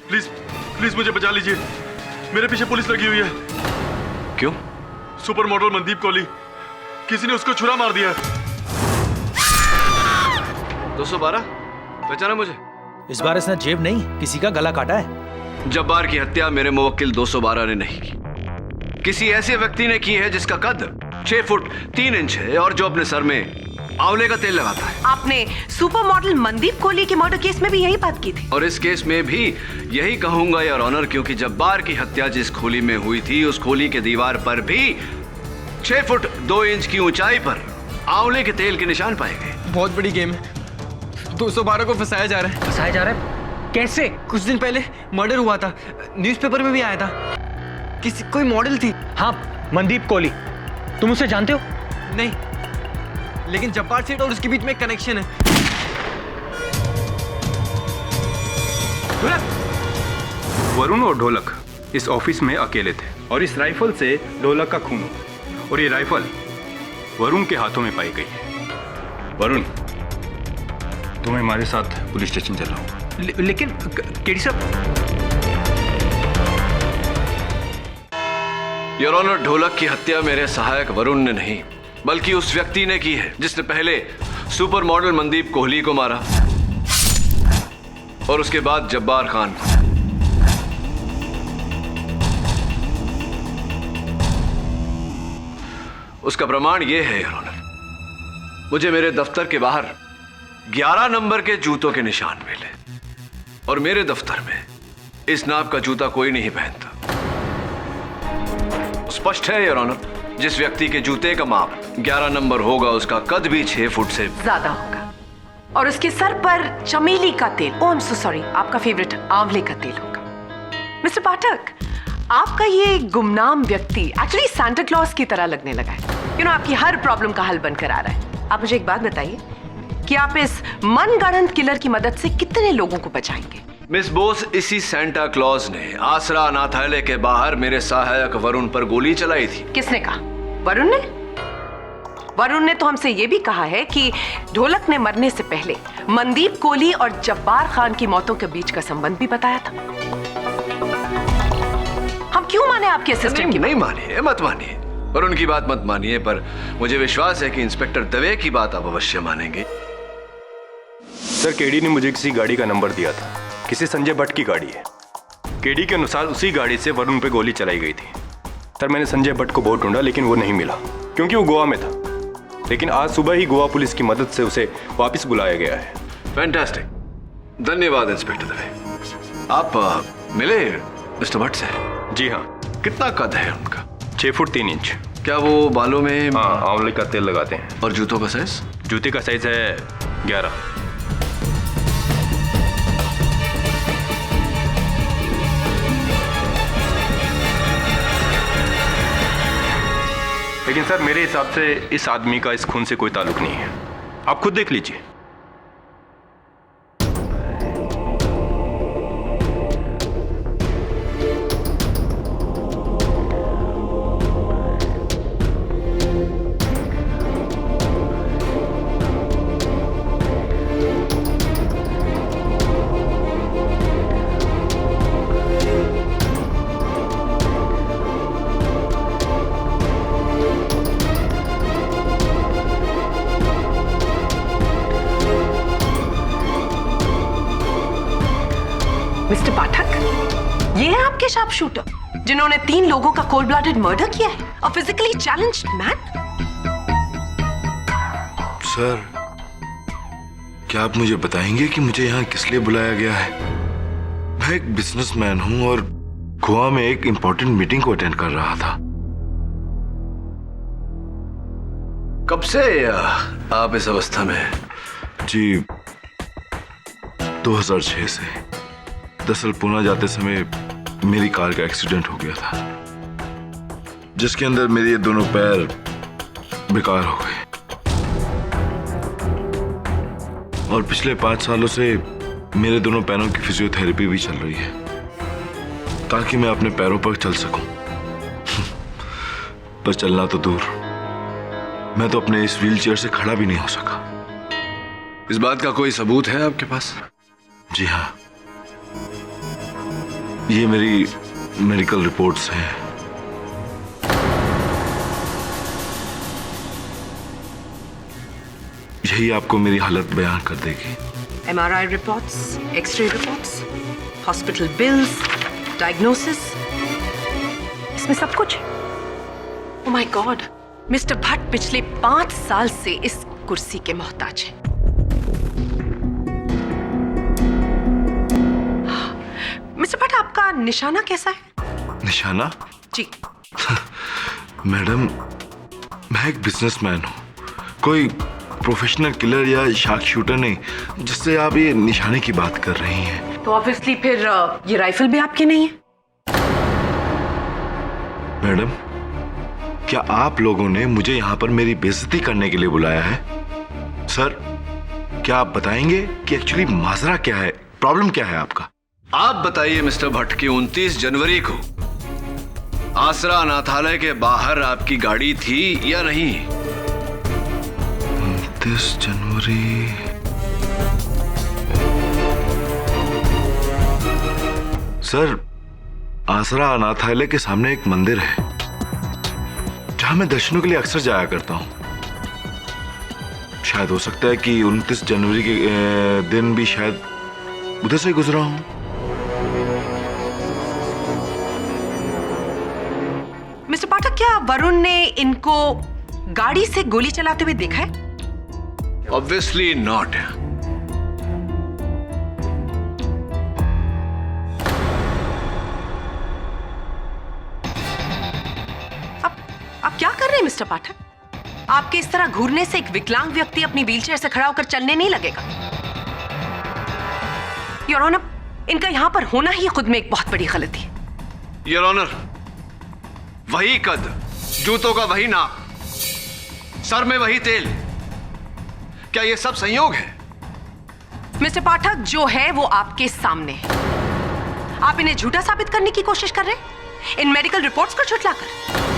Please please मुझे बचा लीजिए, मेरे पीछे पुलिस लगी हुई है। क्यों? सुपर मॉडल मनदीप कोहली, किसी ने उसको छुरा मार दिया है। 212 पहचाना मुझे? इस बार इसने जेब नहीं, किसी का गला काटा है। जब्बार की हत्या मेरे मुवक्किल 212 ने नहीं की, किसी ऐसे व्यक्ति ने की है जिसका कद 6 फुट 3 इंच है और जो अपने सर में आंवले का तेल लगाता है। आपने सुपर मॉडल मनदीप कोहली के मर्डर केस में भी यही बात की थी। और इस केस में भी यही कहूंगा योर ऑनर, क्योंकि जब्बार की हत्या जिस खोली में हुई थी उस खोली के दीवार पर भी 6 फुट 2 इंच की ऊंचाई पर आंवले के तेल के निशान पाए गए। बहुत बड़ी गेम है। 212 को फंसाया जा रहा है। फंसाया जा रहा है? कैसे? कुछ दिन पहले मर्डर हुआ था, न्यूज़पेपर में भी आया था। किसी कोई मॉडल थी। हाँ, मनदीप कोहली। तुम उसे जानते हो? नहीं, लेकिन जब्बार सेठ और उसके बीच में एक कनेक्शन है। वरुण और ढोलक इस ऑफिस में अकेले थे और इस राइफल से ढोलक का खून हुआ और ये राइफल वरुण के हाथों में पाई गई है। वरुण, तुम्हें हमारे साथ पुलिस स्टेशन चलाओ। लेकिन केडी साहब, योर ऑनर, ढोलक की हत्या मेरे सहायक वरुण ने नहीं बल्कि उस व्यक्ति ने की है जिसने पहले सुपर मॉडल मनदीप कोहली को मारा और उसके बाद जब्बार खान को। उसका प्रमाण यह है योर ऑनर, मुझे मेरे दफ्तर के बाहर 11 नंबर के जूतों के निशान मिले और मेरे दफ्तर में इस नाप का जूता कोई नहीं पहनता। स्पष्ट है योर ऑनर, जिस व्यक्ति के जूते का माप 11 नंबर होगा उसका कद भी 6 फुट से ज्यादा होगा और उसके सर पर चमेली का तेल, ओह आई एम सो सॉरी, आपका फेवरेट आंवले का तेल होगा। मिस्टर पाठक, आपका ये गुमनाम व्यक्ति एक्चुअली सांता क्लॉज की तरह लगने लगा है। आपकी हर प्रॉब्लम का हल बनकर आ रहा है। आप मुझे एक बात बताइए कि आप इस मनगढ़ंत किलर की मदद से कितने लोगों को बचाएंगे? मिस बोस, इसी सांता क्लॉज ने आसरा अनाथालय के बाहर मेरे सहायक वरुण पर गोली चलाई थी। किसने कहा? वरुण ने? वरुण ने तो हमसे यह भी कहा है कि ढोलक ने मरने से पहले मनदीप कोहली और जब्बार खान की मौतों के बीच का संबंध भी बताया था। हम क्यों माने आपके असिस्टेंट की? नहीं मानिए, मत मानिए, वरुण की बात मत मानिए, पर मुझे विश्वास है कि इंस्पेक्टर दवे की बात आप अवश्य मानेंगे। सर, केडी ने मुझे किसी गाड़ी का नंबर दिया था, किसी संजय भट्ट की गाड़ी है। केडी के अनुसार उसी गाड़ी से वरुण पे गोली चलाई गई थी। सर, मैंने संजय भट्ट को बहुत ढूंढा लेकिन वो नहीं मिला क्योंकि वो गोवा में था, लेकिन आज सुबह ही गोवा पुलिस की मदद से उसे वापस बुलाया गया है। फैंटास्टिक, धन्यवाद इंस्पेक्टर दवे। आप मिले मिस्टर भट्ट से? जी हाँ। कितना कद है उनका? 6 फुट 3 इंच। क्या वो बालों में? हाँ, आंवले का तेल लगाते हैं। और जूतों का साइज? जूते का साइज है 11। लेकिन सर, मेरे हिसाब से इस आदमी का इस खून से कोई ताल्लुक नहीं है। आप खुद देख लीजिए। मिस्टर पाठक, ये है आपके शार्प शूटर जिन्होंने 3 लोगों का कोल्ड ब्लडेड मर्डर किया है, अ फिजिकली चैलेंज्ड मैन। सर, क्या आप मुझे बताएंगे कि मुझे यहाँ किस लिए बुलाया गया है? मैं एक बिजनेसमैन हूँ और गोवा में एक इंपॉर्टेंट मीटिंग को अटेंड कर रहा था। कब से आप इस अवस्था में हैं? जी, 2006 से। दरअसल पुणे जाते समय मेरी कार का एक्सीडेंट हो गया था, जिसके अंदर मेरे ये दोनों पैर बेकार हो गए और पिछले 5 सालों से मेरे दोनों पैरों की फिजियोथेरेपी भी चल रही है ताकि मैं अपने पैरों पर चल सकूं। पर चलना तो दूर, मैं तो अपने इस व्हीलचेयर से खड़ा भी नहीं हो सका। इस बात का कोई सबूत है आपके पास? जी हाँ, ये मेरी मेडिकल रिपोर्ट्स हैं। यही आपको मेरी हालत बयान कर देगी। MRI reports, X-ray reports, hospital bills, diagnosis, इसमें सब कुछ। Oh my God, mister Bhatt पिछले 5 साल से इस कुर्सी के मोहताज हैं। मिस्टर भट्ट, आपका निशाना कैसा है? निशाना? जी। मैडम, मैं एक बिजनेसमैन हूँ, कोई प्रोफेशनल किलर या शार्क शूटर नहीं, जिससे आप ये निशाने की बात कर रही हैं। तो ऑब्वियसली फिर ये राइफल भी आपकी नहीं है। मैडम, क्या आप लोगों ने मुझे यहाँ पर मेरी बेइज्जती करने के लिए बुलाया है? सर, क्या आप बताएंगे कि एक्चुअली माजरा क्या है, प्रॉब्लम क्या है आपका? आप बताइए मिस्टर भट्ट की 29 जनवरी को आसरा अनाथालय के बाहर आपकी गाड़ी थी या नहीं? 29 जनवरी। सर, आसरा अनाथालय के सामने एक मंदिर है जहां मैं दर्शनों के लिए अक्सर जाया करता हूं। शायद हो सकता है कि 29 जनवरी के दिन भी शायद उधर से गुजरा हूं। मिस्टर पाठक, क्या वरुण ने इनको गाड़ी से गोली चलाते हुए देखा है? Obviously not. आप क्या कर रहे हैं मिस्टर पाठक? आपके इस तरह घूरने से एक विकलांग व्यक्ति अपनी व्हीलचेयर से खड़ा होकर चलने नहीं लगेगा। योर ऑनर, इनका यहां पर होना ही खुद में एक बहुत बड़ी गलती है। योर ऑनर, वही कद, जूतों का वही नाप, सर में वही तेल, क्या ये सब संयोग है? मिस्टर पाठक, जो है वो आपके सामने है। आप इन्हें झूठा साबित करने की कोशिश कर रहे हैं इन मेडिकल रिपोर्ट्स को झुठलाकर।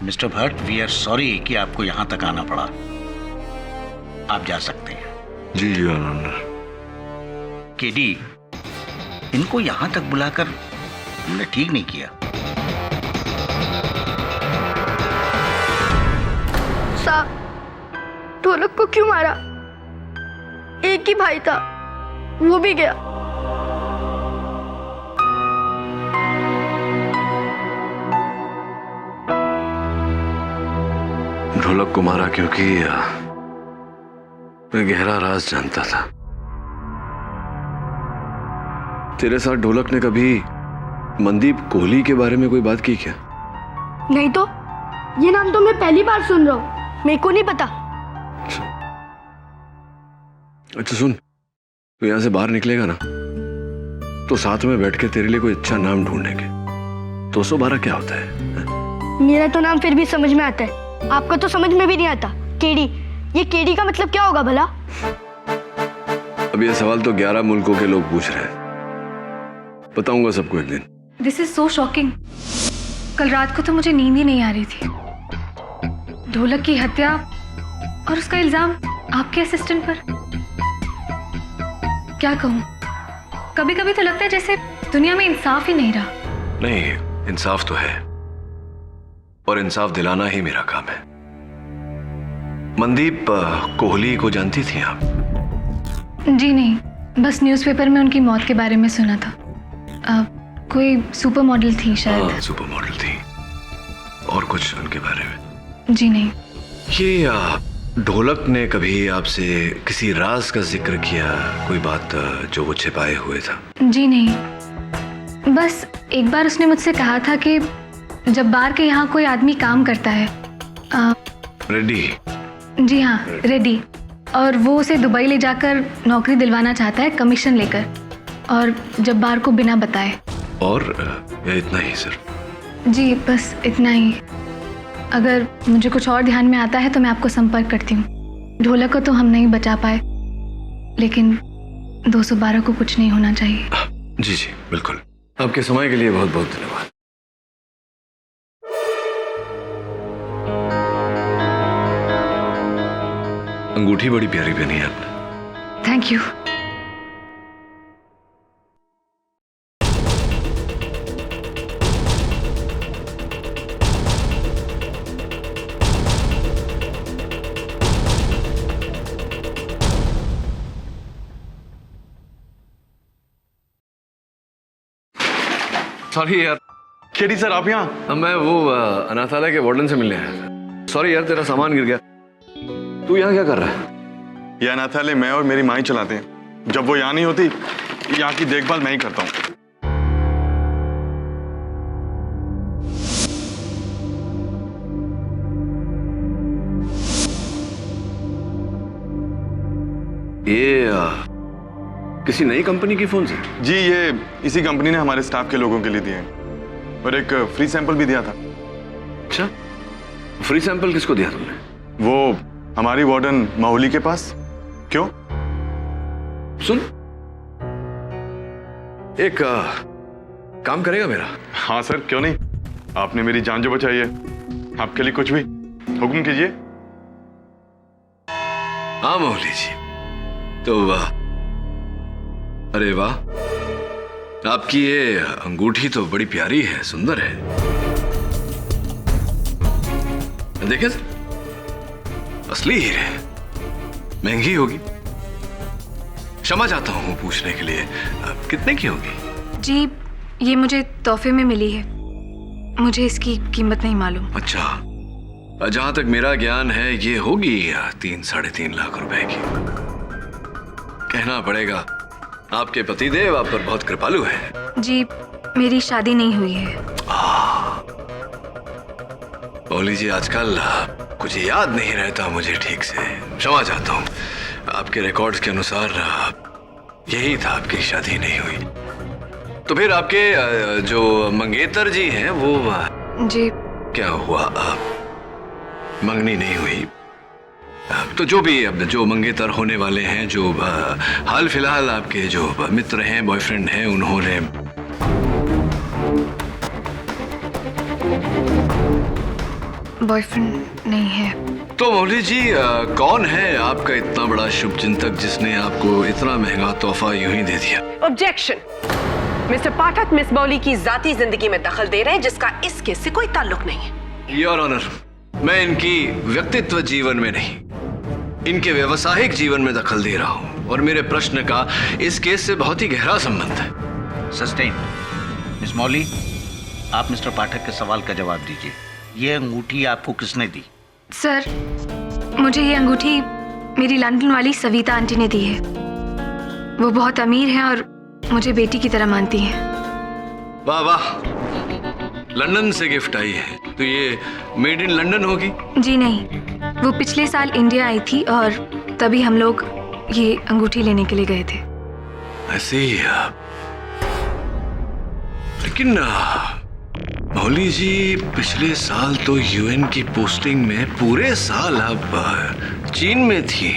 Mister Bhatt, we are sorry कि आपको यहां तक आना पड़ा। आप जा सकते हैं। जी योर ऑनर। केडी, इनको यहां तक बुलाकर हमने ठीक नहीं किया। साहब, ढोलक को क्यों मारा? एक ही भाई था, वो भी गया। ढोलक को मारा क्योंकि मैं गहरा राज जानता था। तेरे साथ ढोलक ने कभी मनदीप कोहली के बारे में कोई बात की क्या? नहीं तो, ये नाम तो मैं पहली बार सुन रहा हूँ, मेरे को नहीं पता। अच्छा सुन, तू यहां से बाहर निकलेगा ना तो साथ में बैठ के तेरे लिए कोई अच्छा नाम ढूंढेंगे। 212 क्या होता है? मेरा तो नाम फिर भी समझ में आता है, आपका तो समझ में भी नहीं आता। केडी, ये केडी का मतलब क्या होगा भला? अब ये सवाल तो 11 मुल्कों के लोग पूछ रहे हैं, बताऊंगा सबको एक दिन। This is so shocking. कल रात को तो मुझे नींद ही नहीं आ रही थी। ढोलक की हत्या और उसका इल्जाम आपके असिस्टेंट पर। क्या कहूँ, कभी कभी तो लगता है जैसे दुनिया में इंसाफ ही नहीं रहा। नहीं, इंसाफ तो है और इंसाफ दिलाना ही मेरा काम है। मनदीप कोहली को जानती थी आप? जी नहीं, बस न्यूज़पेपर में उनकी मौत के बारे में सुना था। कोई सुपर मॉडल थी शायद। हाँ, सुपर मॉडल थी। और कुछ उनके बारे में? जी नहीं। ये ढोलक ने कभी आपसे किसी राज का जिक्र किया, कोई बात जो वो छिपाए हुए था? जी नहीं, बस एक बार उसने मुझसे कहा था कि जब बार के यहाँ कोई आदमी काम करता है, रेड्डी। जी हाँ, रेड्डी, और वो उसे दुबई ले जाकर नौकरी दिलवाना चाहता है कमीशन लेकर, और जब बार को बिना बताए। और या इतना ही सिर्फ? जी बस इतना ही। अगर मुझे कुछ और ध्यान में आता है तो मैं आपको संपर्क करती हूँ। ढोलक को तो हम नहीं बचा पाए, लेकिन 212 को कुछ नहीं होना चाहिए। जी जी बिल्कुल। आपके समय के लिए बहुत बहुत धन्यवाद। अंगूठी बड़ी प्यारी पहनी है आपने। Thank you. सॉरी यार। केडी सर आप यहाँ? मैं वो अनाथालय के वार्डन से मिलने आया था। सॉरी यार, तेरा सामान गिर गया। तू यहाँ क्या कर रहा है? ये अनाथालय मैं और मेरी माँ ही चलाते हैं। जब वो यहाँ नहीं होती, यहाँ की देखभाल मैं ही करता हूँ। ये किसी नई कंपनी की फोन से? जी, ये इसी कंपनी ने हमारे स्टाफ के लोगों के लिए दिए हैं और एक फ्री सैंपल भी दिया था। अच्छा, फ्री सैंपल किसको दिया तुमने? वो हमारी वार्डन माहौली के पास। क्यों? सुन, एक काम करेगा मेरा? हाँ सर, क्यों नहीं। आपने मेरी जान जो बचाई है, आपके लिए कुछ भी। हुक्म कीजिए। हाँ माहौली जी, तो वाह, अरे वाह, आपकी ये अंगूठी तो बड़ी प्यारी है, सुंदर है। देखें, असली हीरे, महंगी होगी। क्षमा चाहता हूँ पूछने के लिए, कितने की होगी? जी, ये मुझे तोहफे में मिली है, मुझे इसकी कीमत नहीं मालूम। अच्छा, जहां तक मेरा ज्ञान है ये होगी 3-3.5 लाख रुपए की। कहना पड़ेगा आपके पतिदेव आप पर बहुत कृपालु हैं। जी, मेरी शादी नहीं हुई है। बोली जी, आजकल कुछ याद नहीं रहता मुझे ठीक से, क्षमा चाहता हूँ। आपके रिकॉर्ड्स के अनुसार यही था, आपकी शादी नहीं हुई। तो फिर आपके जो मंगेतर जी हैं वो जी, क्या हुआ? मंगनी नहीं हुई? तो जो भी अब जो मंगेतर होने वाले हैं, जो हाल फिलहाल आपके जो मित्र हैं, बॉयफ्रेंड हैं, उन्होंने बॉयफ्रेंड नहीं है। तो मौली जी, कौन है आपका इतना बड़ा शुभचिंतक जिसने आपको इतना महंगा तोहफा यूं ही दे दिया? ऑब्जेक्शन। मिस्टर पाठक मिस मौली की जाती जिंदगी में दखल दे रहे हैं जिसका इस केस से कोई ताल्लुक नहीं है। योर ऑनर, मैं इनकी व्यक्तित्व जीवन में नहीं, इनके व्यवसायिक जीवन में दखल दे रहा हूं और मेरे प्रश्न का इस केस से बहुत ही गहरा संबंध है। सस्टेन। मिस मौली, आप मिस्टर पाठक के सवाल का जवाब दीजिए। ये अंगूठी आपको किसने दी? सर, मुझे ये अंगूठी मेरी लंदन वाली सविता आंटी ने दी है। वो बहुत अमीर हैं और मुझे बेटी की तरह मानती हैं। वाह वाह, लंदन से गिफ्ट आई है, तो ये मेड इन लंदन होगी? जी नहीं, वो पिछले साल इंडिया आई थी और तभी हम लोग ये अंगूठी लेने के लिए गए थे। ऐसे ही। लेकिन मौली जी, पिछले साल तो यूएन की पोस्टिंग में पूरे साल आप चीन में थी।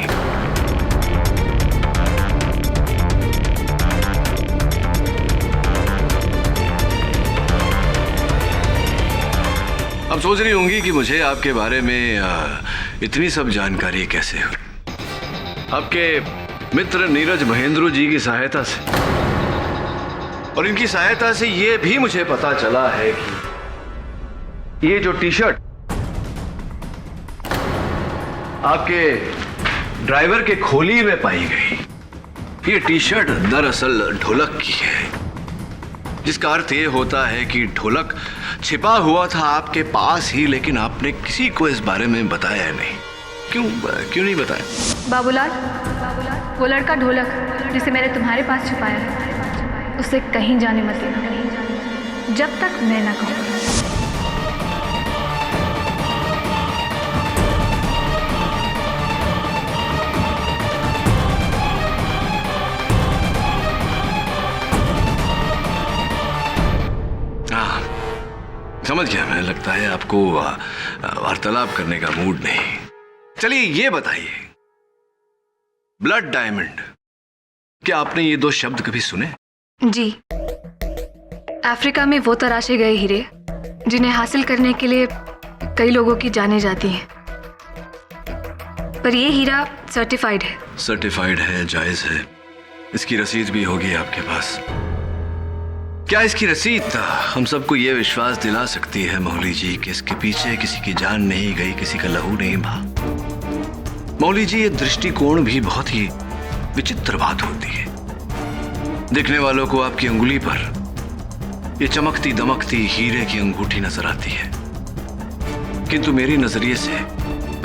अब सोच रही होंगी कि मुझे आपके बारे में इतनी सब जानकारी कैसे हुई? आपके मित्र नीरज महेंद्र जी की सहायता से, और इनकी सहायता से ये भी मुझे पता चला है कि ये जो टी शर्ट आपके ड्राइवर के खोली में पाई गई, ये टी शर्ट दरअसल ढोलक की है, जिसका अर्थ ये होता है कि ढोलक छिपा हुआ था आपके पास ही, लेकिन आपने किसी को इस बारे में बताया नहीं। क्यों नहीं बताया? बाबूलाल, वो लड़का ढोलक जिसे मैंने तुम्हारे पास छुपाया है, उसे कहीं जाने मत देना जब तक मैं ना कहूँ। समझ गया मैं, लगता है आपको वार्तालाप करने का मूड नहीं। चलिए ये बताइए, ब्लड डायमंड क्या आपने ये दो शब्द कभी सुने? जी, अफ्रीका में वो तराशे गए हीरे जिन्हें हासिल करने के लिए कई लोगों की जानें जाती हैं, पर ये हीरा सर्टिफाइड है। सर्टिफाइड है, जायज है, इसकी रसीद भी होगी आपके पास। क्या इसकी रसीद हम सबको ये विश्वास दिला सकती है मौली जी कि इसके पीछे किसी की जान नहीं गई, किसी का लहू नहीं बहा? मौली जी, ये दृष्टिकोण भी बहुत ही विचित्र बात होती है। देखने वालों को आपकी अंगुली पर ये चमकती दमकती हीरे की अंगूठी नजर आती है, किंतु मेरी नजरिए से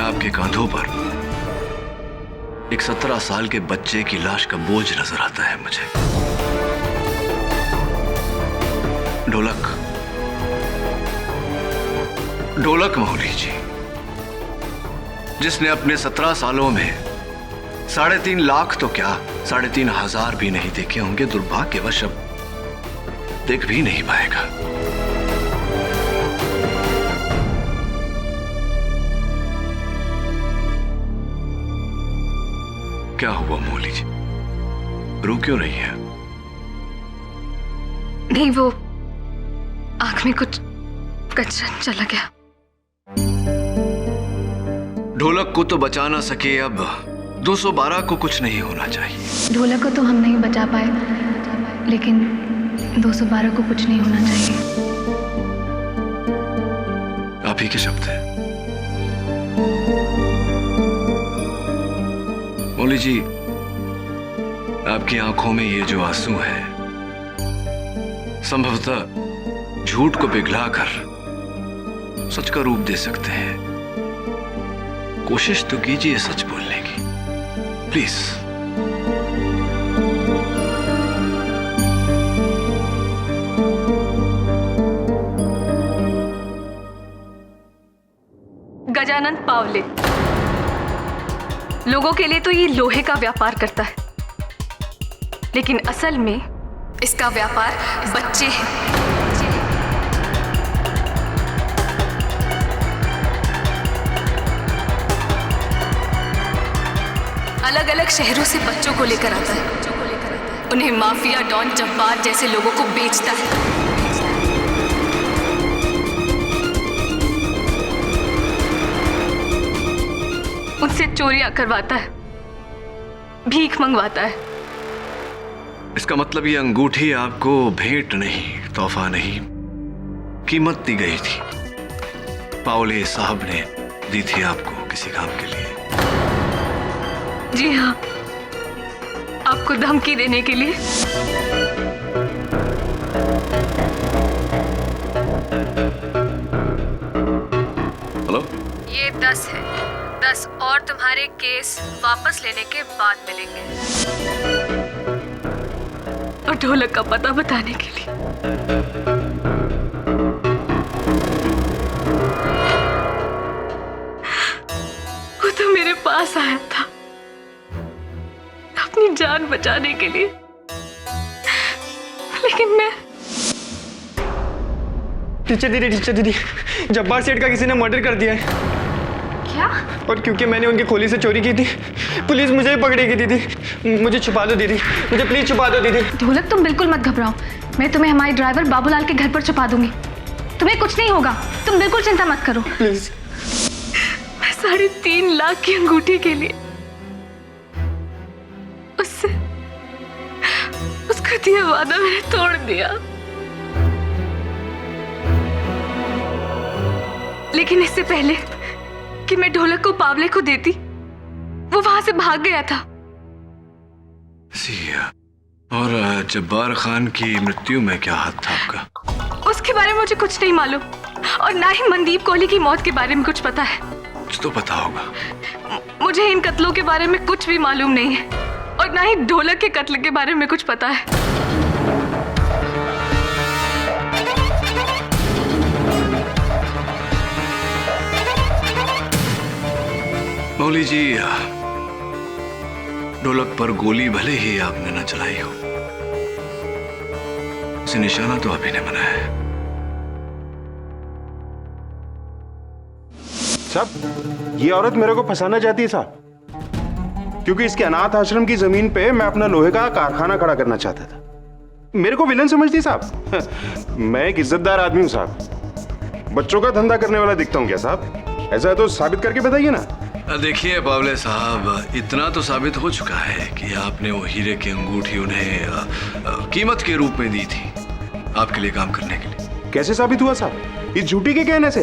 आपके कांधों पर एक 17 साल के बच्चे की लाश का बोझ नजर आता है मुझे। ढोलक, ढोलक मौली जी, जिसने अपने 17 सालों में 3.5 लाख तो क्या 3,500 भी नहीं देखे होंगे, दुर्भाग्यवश अब देख भी नहीं पाएगा। क्या हुआ मौली जी, रो क्यों रही है? नहीं, वो आंख में कुछ कचरा चला गया। ढोलक को तो बचा ना सके, अब 212 को कुछ नहीं होना चाहिए। ढोलक को तो हम नहीं बचा पाए, लेकिन 212 को कुछ नहीं होना चाहिए। आप ही के शब्द हैं मौली जी। आपकी आंखों में ये जो आंसू है, संभवतः झूठ को पिघलाकर सच का रूप दे सकते हैं। कोशिश तो कीजिए सच बोलने की, प्लीज। गजानन पावले लोगों के लिए तो ये लोहे का व्यापार करता है, लेकिन असल में इसका व्यापार बच्चे हैं। अलग अलग शहरों से बच्चों को लेकर आता है, उन्हें माफिया, डॉन, जब्बार जैसे लोगों को बेचता है। उनसे चोरियां करवाता है, भीख मंगवाता है। इसका मतलब ये अंगूठी आपको भेंट नहीं, तोहफा नहीं, कीमत दी गई थी। पावले साहब ने दी थी आपको किसी काम के लिए। जी हाँ, आपको धमकी देने के लिए। हेलो, ये 10 है, 10 और तुम्हारे केस वापस लेने के बाद मिलेंगे। और ढोलक का पता बताने के लिए। वो तो मेरे पास आया था अपनी जान बचाने के लिए, लेकिन मैं। टीचर दीदी, जब्बार सेठ का किसी ने मर्डर कर दिया है। क्या? और क्योंकि मैंने उनकी खोली से चोरी की थी, पुलिस मुझे ही पकड़ेगी दीदी। मुझे छुपा दो दीदी, मुझे प्लीज छुपा दो दीदी। ढोलक, तुम बिल्कुल मत घबराओ, मैं तुम्हें हमारे ड्राइवर बाबूलाल के घर पर छुपा दूंगी। तुम्हें कुछ नहीं होगा, तुम बिल्कुल चिंता मत करो। प्लीज। मैं 3.5 लाख की अंगूठी के लिए उसका दिया वादा मैंने तोड़ दिया, लेकिन इससे पहले कि मैं ढोलक को पावले को देती, वो वहां से भाग गया था। और जब्बार खान की मृत्यु में क्या हाथ था आपका? उसके बारे में मुझे कुछ नहीं मालूम, और ना ही मनदीप कोहली की मौत के बारे में कुछ पता है। कुछ तो पता होगा। मुझे इन कत्लों के बारे में कुछ भी मालूम नहीं है, और ना ही ढोलक के कत्ल के बारे में कुछ पता है। मौली जी, ढोलक पर गोली भले ही आपने न चलाई हो, उसे निशाना तो आप ही ने बनाया है। साहब, ये औरत मेरे को फंसाना चाहती है साहब। क्योंकि इसके अनाथ आश्रम की जमीन पे मैं अपना लोहे का कारखाना खड़ा करना चाहता था। मेरे को विलन समझती साहब? मैं एक इज्जतदार आदमी हूँ साहब, बच्चों का धंधा करने वाला दिखता हूँ क्या साहब? ऐसा है तो साबित करके बताइए ना। देखिए पावले साहब, इतना तो साबित हो चुका है कि आपने वो हीरे की अंगूठी उन्हें कीमत के रूप में दी थी आपके लिए काम करने के लिए। कैसे साबित हुआ साहब? इस झूठी के कहने से?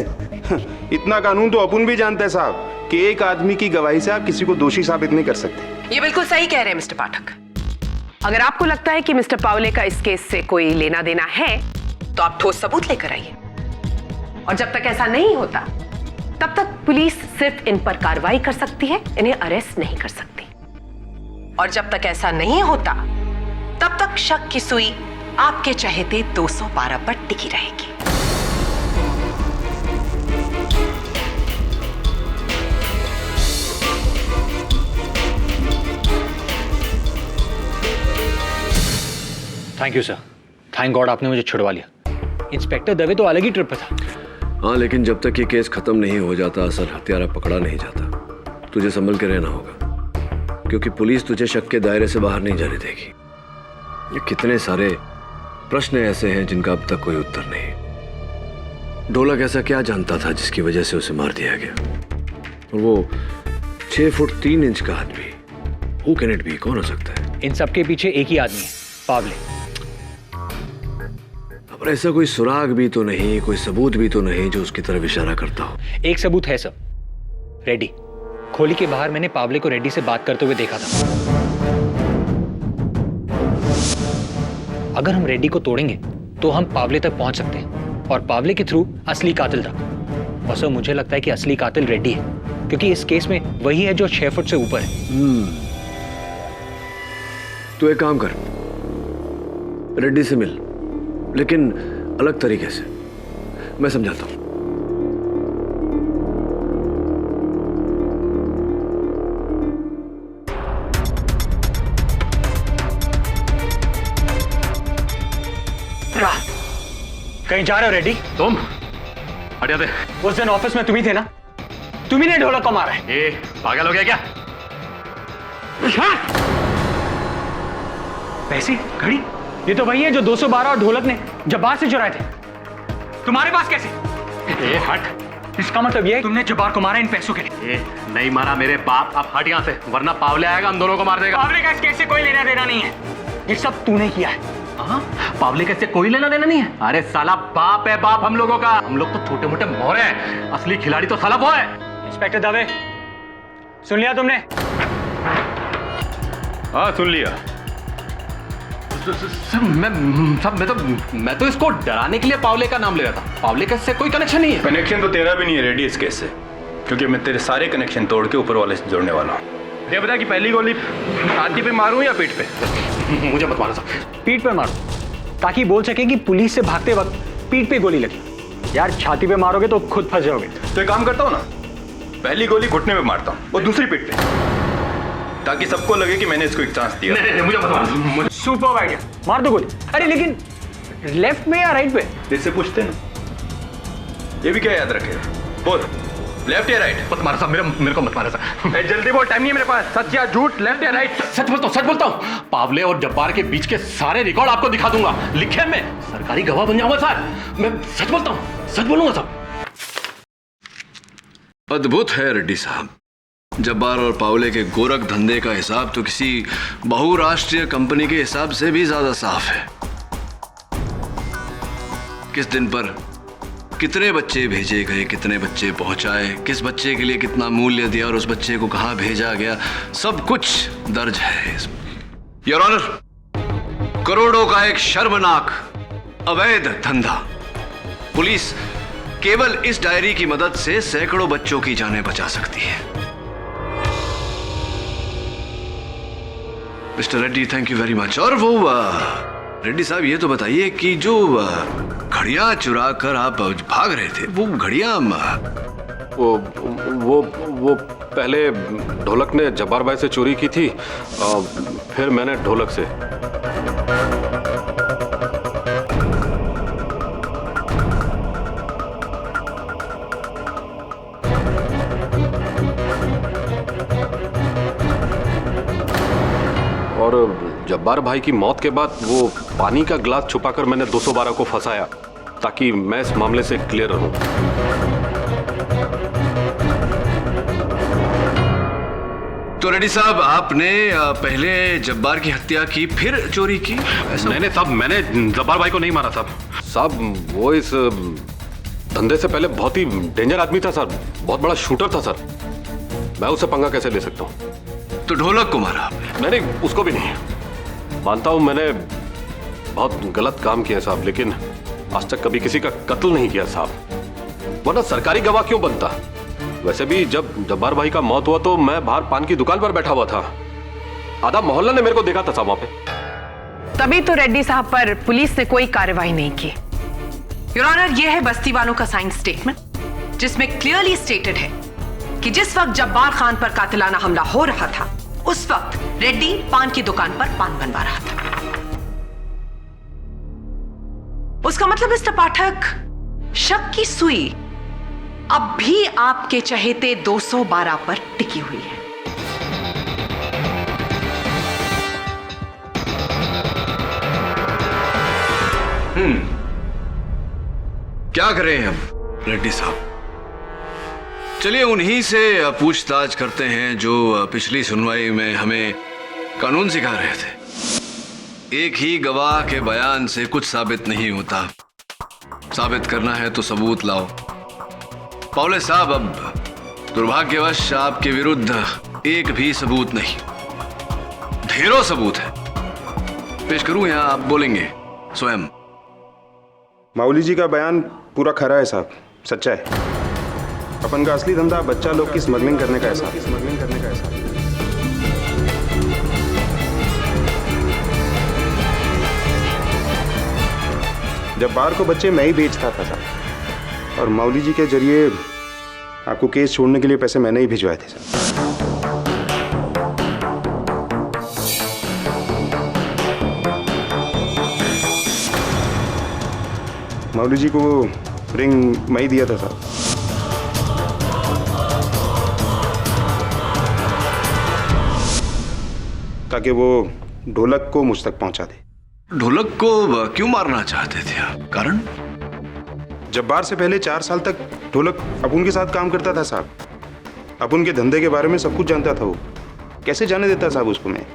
इतना कानून तो अपन भी जानते हैं साहब कि एक आदमी की गवाही से आप किसी को दोषी साबित नहीं कर सकते। ये बिल्कुल सही कह रहे हैं मिस्टर पाठक। अगर आपको लगता है कि मिस्टर पावले का इस केस से कोई लेना देना है तो आप ठोस सबूत लेकर आइए, और जब तक ऐसा नहीं होता तब तक पुलिस सिर्फ इन पर कार्रवाई कर सकती है, इन्हें अरेस्ट नहीं कर सकती। और जब तक ऐसा नहीं होता तब तक शक की सुई आपके चहेते 212 पर टिकी रहेगी। Thank you sir, thank God आपने मुझे छुड़वा लिया। इंस्पेक्टर दवे तो अलग ही ट्रिप पे था। हाँ, लेकिन जब तक ये केस खत्म नहीं हो जाता, असल हत्यारा पकड़ा नहीं जाता, तुझे संभल के रहना होगा, क्योंकि पुलिस तुझे शक के दायरे से बाहर नहीं जाने देगी। ये कितने सारे प्रश्न ऐसे हैं जिनका अब तक कोई उत्तर नहीं। ढोलक ऐसा क्या जानता था जिसकी वजह से उसे मार दिया गया? और वो 6 फुट 3 इंच का आदमी, हु कैन इट बी? कौन हो सकता है? इन सबके पीछे एक ही आदमी है, पावले। पर ऐसा कोई सुराग भी तो नहीं, कोई सबूत भी तो नहीं जो उसकी तरफ इशारा करता हो। एक सबूत है सर, रेड्डी। खोली के बाहर मैंने पावले को रेड्डी से बात करते हुए देखा था। अगर हम रेड्डी को तोड़ेंगे तो हम पावले तक पहुंच सकते हैं, और पावले के थ्रू असली कातिल तक। और सर मुझे लगता है कि असली कातिल रेड्डी है, क्योंकि इस केस में वही है जो 6 फुट से ऊपर है। तू एक काम कर, रेड्डी से मिल, लेकिन अलग तरीके से। मैं समझाता हूं। कहीं जा रहे हो रेड्डी? तुम हटिया दे। उस दिन ऑफिस में तुम ही थे ना? तुम ही ने ढोलक को मारा है। पागल हो गया क्या? पैसे, घड़ी, ये तो वही है जो 212 और ढोलक ने जब्बार से चुराए थे। तुम्हारे पास कैसे? हट। इसका मतलब ये है तुमने जब्बार को मारा इन पैसों के लिए? नहीं मारा मेरे बाप। अब हट यहाँ से, वरना पावले आएगा, हम दोनों को मार देगा। पावले का इस केस से कोई लेना देना नहीं है, ये सब तूने किया है। पावले कैसे कोई लेना देना नहीं है? अरे साला बाप है बाप हम लोगों का। हम लोग तो छोटे मोटे मोरे हैं, असली खिलाड़ी तो साला वो है। इंस्पेक्टर दवे, सुन लिया तुमने? हाँ सुन लिया। मैं तो इसको डराने के लिए पावले का नाम ले रहा था। पावले का इससे कोई कनेक्शन नहीं है। कनेक्शन तो तेरा भी नहीं है रेड्डी इस केस से, क्योंकि मैं तेरे सारे कनेक्शन तोड़ के ऊपर वाले से जोड़ने वाला हूँ। ये बता कि पहली गोली छाती पे मारूं या पीठ पे? मुझे मत मारो साहब। पीठ पे मारो, ताकि बोल सके कि पुलिस से भागते वक्त पीठ पे गोली लगी। यार छाती पे मारोगे तो खुद फंस जाओगे। तो एक काम करता हूँ ना, पहली गोली घुटने पे मारता हूँ और दूसरी पीठ पे, ताकि सबको लगे कि मैंने इसको एक चांस दिया। नहीं, मुझे मत मारो। सुपर आइडिया, मार दो गोली। अरे लेकिन लेफ्ट में या राइट पे? इससे पूछते ना, ये भी क्या याद रखे? बोल, लेफ्ट या राइट? मत मारो साहब, मेरे को मत मारो साहब। जल्दी बोल, टाइम नहीं है मेरे पास। सच या झूठ, लेफ्ट या राइट? सच बोलता हूँ। पावले और जब्बार के बीच के सारे रिकॉर्ड आपको दिखा दूंगा, लिखे मैं सरकारी गवाह बन जाऊंगा साहब। मैं सच बोलता हूँ, सच बोलूंगा साहब। अद्भुत है रेड्डी साहब। जब्बार और पावले के गोरख धंधे का हिसाब तो किसी बहुराष्ट्रीय कंपनी के हिसाब से भी ज्यादा साफ है। किस दिन पर कितने बच्चे भेजे गए, कितने बच्चे पहुंचाए, किस बच्चे के लिए कितना मूल्य दिया और उस बच्चे को कहां भेजा गया, सब कुछ दर्ज है इसमें। योर ऑनर, करोड़ों का एक शर्मनाक अवैध धंधा। पुलिस केवल इस डायरी की मदद से सैकड़ों बच्चों की जानें बचा सकती है। Mister Reddy, thank you very much. और वो रेड्डी साहब, ये तो बताइए कि जो घड़ियां चुरा कर आप भाग रहे थे, वो घड़ियां वो पहले ढोलक ने जब्बार भाई से चोरी की थी, फिर मैंने ढोलक से। और जब्बार भाई की मौत के बाद वो पानी का गिलास छुपाकर मैंने 212 को फंसाया ताकि मैं इस मामले से क्लियर रहूं। तो रेड्डी साहब, आपने पहले जब्बार की हत्या की फिर चोरी की? नहीं साहब, मैंने जब्बार भाई को नहीं मारा साहब। साहब वो इस धंधे से पहले बहुत ही डेंजर आदमी था सर, बहुत बड़ा शूटर था सर। मैं उससे पंगा कैसे ले सकता हूँ? तो ढोलक को मारा आपने? नहीं, उसको भी नहीं। मानता हूँ मैंने बहुत गलत काम किया साहब, लेकिन आज तक कभी किसी का कत्ल नहीं किया साहब, वरना सरकारी गवाह क्यों बनता? वैसे भी जब जब्बार भाई का मौत हुआ तो मैं बाहर पान की दुकान पर बैठा हुआ था, आधा मोहल्ला ने मेरे को देखा था साहब वहां पे। तभी तो रेड्डी साहब पर पुलिस ने कोई कार्रवाई नहीं की। योर ऑनर, यह है बस्ती वालों का साइन स्टेटमेंट, जिसमें क्लियरली स्टेटेड है कि जिस वक्त जब्बार खान पर कातिलाना हमला हो रहा था, उस वक्त रेड्डी पान की दुकान पर पान बनवा रहा था। उसका मतलब मिस्टर पाठक, शक की सुई अब भी आपके चहेते 212 पर टिकी हुई है। क्या करें हम रेड्डी साहब? चलिए उन्हीं से पूछताछ करते हैं जो पिछली सुनवाई में हमें कानून सिखा रहे थे। एक ही गवाह के बयान से कुछ साबित नहीं होता, साबित करना है तो सबूत लाओ। पावले साहब, अब दुर्भाग्यवश आपके विरुद्ध एक भी सबूत नहीं, ढेरों सबूत है। पेश करूं या आप बोलेंगे स्वयं? माऊली जी का बयान पूरा खरा है साहब, सच्चा है। अपन का असली धंधा बच्चा लोग की स्मगलिंग करने का है साहब। जब्बार को बच्चे मैं ही बेचता था साहब, और माऊली जी के जरिए आपको केस छोड़ने के लिए पैसे मैंने ही भिजवाए थे साहब। माऊली जी को वो रिंग मैं ही दिया था साहब। ताकि वो ढोलक को मुझ तक पहुंचा दे। ढोलक को क्यों मारना चाहते थे आप? कारण? जब्बार से पहले 4 साल तक ढोलक अपुन के साथ काम करता था साहब। अपुन के धंधे के बारे में सब कुछ जानता था वो। कैसे जाने देता साहब उसको मैं?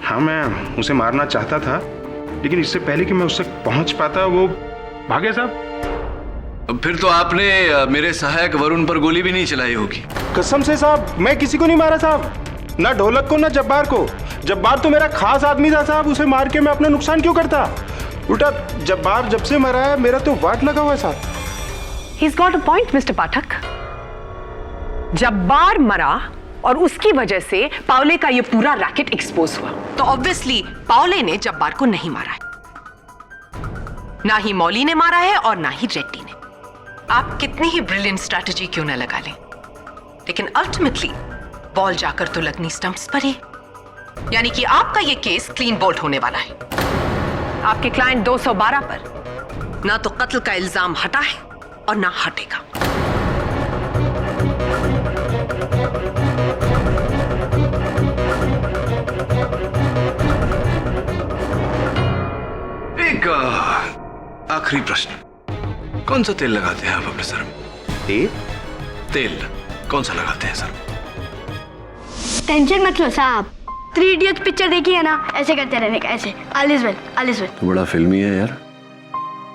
हाँ, मैं उसे मारना चाहता था, लेकिन इससे पहले कि मैं उस तक पहुंच पाता वो भागे साहब। फिर तो आपने मेरे सहायक वरुण पर गोली भी नहीं चलाई होगी। कसम से साहब, मैं किसी को नहीं मारा साहब, ना ढोलक को ना जब्बार को। जब्बार तो मेरा खास आदमी था साहब, उसे मार के मैं अपना नुकसान क्यों करता? उल्टा जब्बार जब से मरा है मेरा तो वाट लगा हुआ है साहब। He's got a point, mister Pathak. Jabbar मरा और उसकी वजह से पावले का ये पूरा रैकेट एक्सपोज हुआ, तो ऑब्वियसली पावले ने जब्बार को नहीं मारा है, ना ही मौली ने मारा है और ना ही रेड्डी ने। आप कितनी ही ब्रिलियंट स्ट्रैटेजी क्यों न लगा लें, लेकिन अल्टीमेटली बॉल जाकर तो लगनी स्टंप्स पर ही। यानी कि आपका ये केस क्लीन बोल्ड होने वाला है। आपके क्लाइंट 212 पर ना तो कत्ल का इल्जाम हटा है और ना हटेगा। एक आखिरी प्रश्न, कौन सा तेल लगाते हैं आप अपने सर में? तेल कौन सा लगाते हैं सर? टेंशन मत लो साहब, 3 इडियट्स पिक्चर देखी है ना, ऐसे करते रहने का, ऐसे all is well, all is well. तो बड़ा फिल्मी है यार,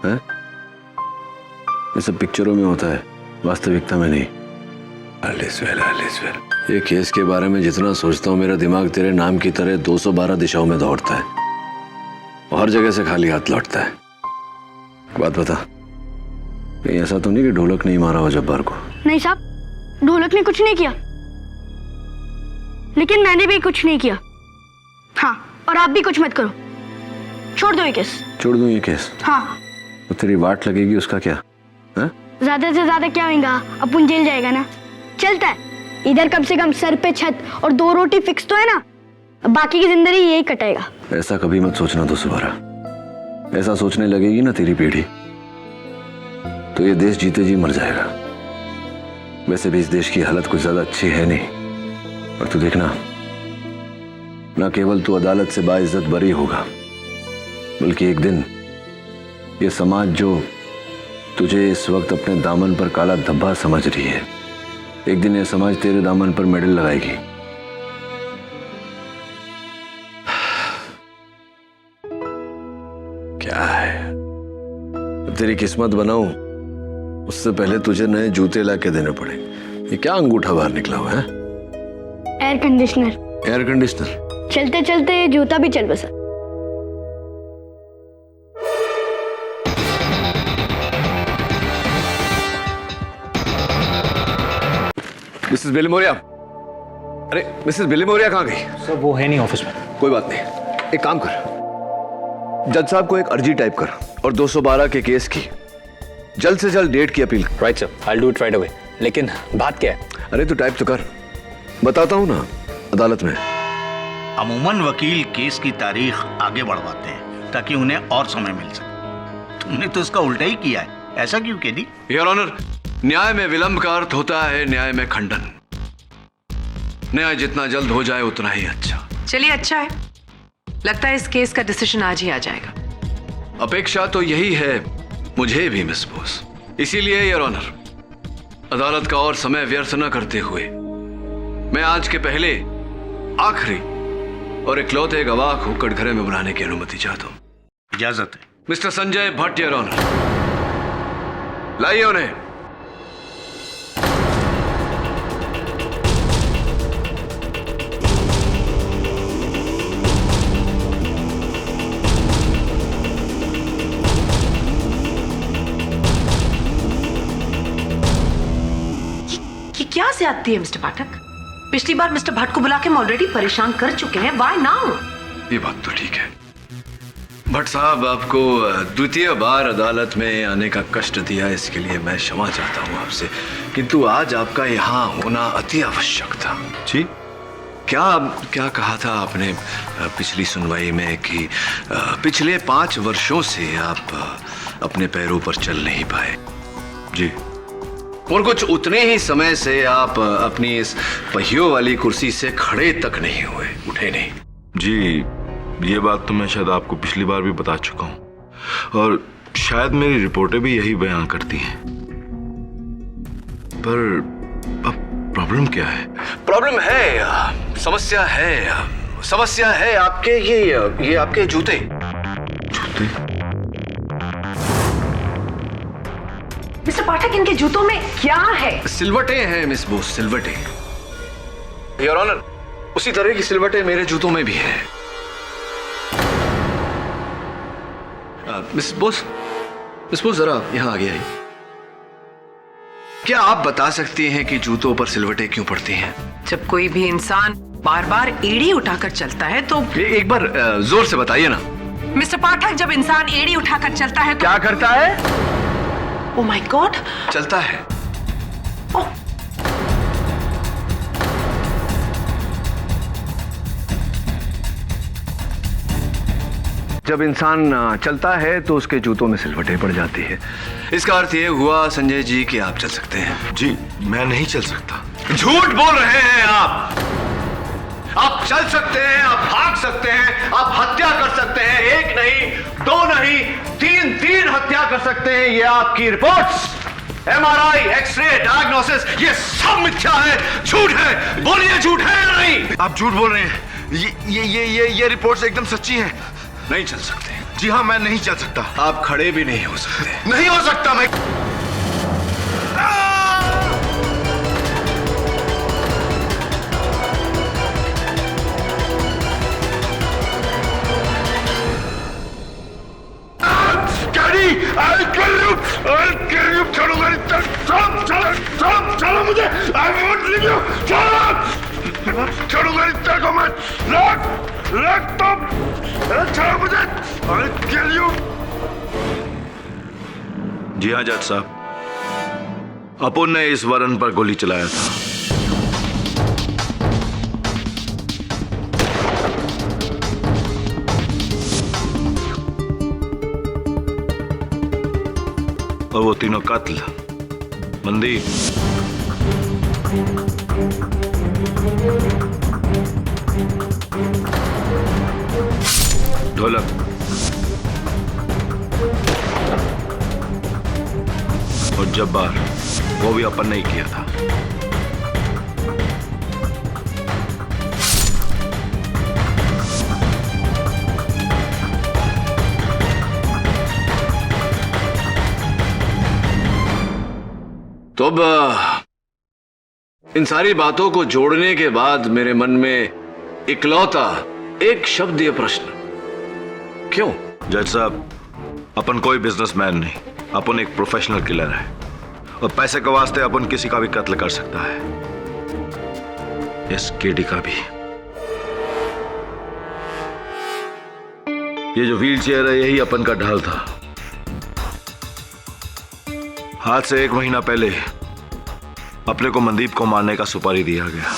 हैं? ये सब पिक्चरों में होता है, वास्तविकता में नहीं। All is well, all is well. ये केस के बारे में जितना सोचता हूँ मेरा दिमाग तेरे नाम की तरह 212 दिशाओं में दौड़ता है, हर जगह से खाली हाथ लौटता है। बात बता, कहीं ऐसा तो नहीं कि ढोलक नहीं मारा हो जब्बार को? नहीं साहब, ढोलक ने कुछ नहीं किया, लेकिन मैंने भी कुछ नहीं किया। हाँ, और आप भी कुछ मत करो, छोड़ दो ये केस। छोड़ दूं ये केस? हाँ। तो तेरी वाट लगेगी उसका क्या? है? ज्यादा से ज्यादा क्या होगा, अपन जेल जाएगा ना, चलता है। इधर कम से कम सर पे छत और 2 रोटी फिक्स तो है ना, बाकी की जिंदगी यही कटेगा। ऐसा कभी मत सोचना 212। ऐसा सोचने लगेगी ना तेरी पीढ़ी, तो ये देश जीते जी मर जाएगा। वैसे भी इस देश की हालत कुछ ज्यादा अच्छी है नहीं, और तू देखना न केवल तू अदालत से बाइज्जत बरी होगा, बल्कि एक दिन ये समाज जो तुझे इस वक्त अपने दामन पर काला धब्बा समझ रही है, एक दिन ये समाज तेरे दामन पर मेडल लगाएगी। क्या है, तेरी किस्मत बनाऊं उससे पहले तुझे नए जूते ला के देने पड़े। ये क्या अंगूठा बाहर निकला हुआ है? Air conditioner. Air conditioner? चलते चलते जूता भी चल बसा। मिसेस बिलिमोरिया, अरे मिसेस बिलिमोरिया कहाँ गई? सर वो है नहीं ऑफिस में। कोई बात नहीं, एक काम कर, जज साहब को एक अर्जी टाइप कर और 212 के केस की जल्द से जल्द डेट की appeal. Right sir, I will do it right away. लेकिन बात क्या है? अरे तू टाइप तो कर, बताता हूं ना अदालत में। अमूमन वकील केस की तारीख आगे बढ़वाते हैं ताकि उन्हें और समय मिल सके। तुमने तो इसका उल्टा ही किया है, ऐसा क्यों केदी? योर ऑनर, न्याय में विलंब का अर्थ होता है न्याय में खंडन। न्याय जितना जल्द हो जाए उतना ही अच्छा। चलिए अच्छा है, लगता है इस केस का डिसीजन आज ही आ जाएगा। अपेक्षा तो यही है मुझे भी मिस बोस। इसीलिए योर ऑनर, अदालत का और समय व्यर्थ न करते हुए मैं आज के पहले आखिरी और इकलौते गवाह को कटघरे में बुलाने की अनुमति चाहता हूं। इजाजत है। Mister Sanjay Bhatt your honour, लाइए उन्हें। क्या ज्यादती है मिस्टर पाठक? पिछली बार मिस्टर भट्ट को बुला के हम ऑलरेडी परेशान कर चुके हैं। Why now? ये बात तो ठीक है भट्ट साहब, आपको द्वितीय बार अदालत में आने का कष्ट दिया, इसके लिए मैं क्षमा चाहता हूं आपसे, किंतु आज आपका यहाँ होना अति आवश्यक था। जी? क्या कहा था आपने पिछली सुनवाई में कि पिछले 5 वर्षों से आप अपने पैरों पर चल नहीं पाए? जी। और कुछ उतने ही समय से आप अपनी इस पहियों वाली कुर्सी से खड़े तक नहीं हुए, उठे नहीं। जी, ये बात तो मैं शायद आपको पिछली बार भी बता चुका हूं, और शायद मेरी रिपोर्टें भी यही बयान करती हैं। पर अब प्रॉब्लम क्या है? प्रॉब्लम है, समस्या है आपके ये आपके जूते। मिस्टर पाठक, इनके जूतों में क्या है? सिलवटें हैं मिस बोस, सिलवटें। योर ऑनर, उसी तरह की सिलवटें मेरे जूतों में भी हैं। मिस बोस जरा यहाँ आगे आइए। क्या आप बता सकती हैं कि जूतों पर सिलवटें क्यों पड़ती हैं? जब कोई भी इंसान बार बार एड़ी उठाकर चलता है तो एक बार जोर से बताइए ना। मिस्टर पाठक, जब इंसान एड़ी उठाकर चलता है तो क्या करता है? ओह माय गॉड, चलता है। ओह, जब इंसान चलता है तो उसके जूतों में सिलवटें पड़ जाती है। इसका अर्थ ये हुआ संजय जी कि आप चल सकते हैं। जी, मैं नहीं चल सकता। झूठ बोल रहे हैं आप। आप चल सकते हैं, आप भाग सकते हैं, आप हत्या कर सकते हैं, 1 नहीं, 2 नहीं, 3 हत्या कर सकते हैं। ये आपकी रिपोर्ट्स, MRI, एक्सरे, डायग्नोसिस, ये सब मिथ्या है, झूठ है। बोलिए, झूठ है या नहीं? आप झूठ बोल रहे हैं। ये रिपोर्ट्स एकदम सच्ची हैं। नहीं चल सकते। जी हाँ, मैं नहीं चल सकता। आप खड़े भी नहीं हो सकते। नहीं हो सकता मैं। I'll kill you! छोड़ूंगा नहीं। चलो मुझे। I won't leave you! छोड़ूंगा नहीं तेरे को मैं। रख तुम। छोड़ो मुझे। I'll kill you! जी हाँ जज साहब, अपुन ने इस वरन पर गोली चलाया था। और वो तीनों कातिल, मनदीप, ढोलक और जब्बार, वो भी अपन ने ही किया था। तो अब इन सारी बातों को जोड़ने के बाद मेरे मन में इकलौता एक शब्दीय प्रश्न, क्यों? जज साहब, अपन कोई बिजनेसमैन नहीं, अपन एक प्रोफेशनल किलर है और पैसे के वास्ते अपन किसी का भी कत्ल कर सकता है, इस केडी का भी। ये जो व्हील चेयर है यही अपन का ढाल था। आज से 1 महीना पहले अपने को मनदीप को मारने का सुपारी दिया गया।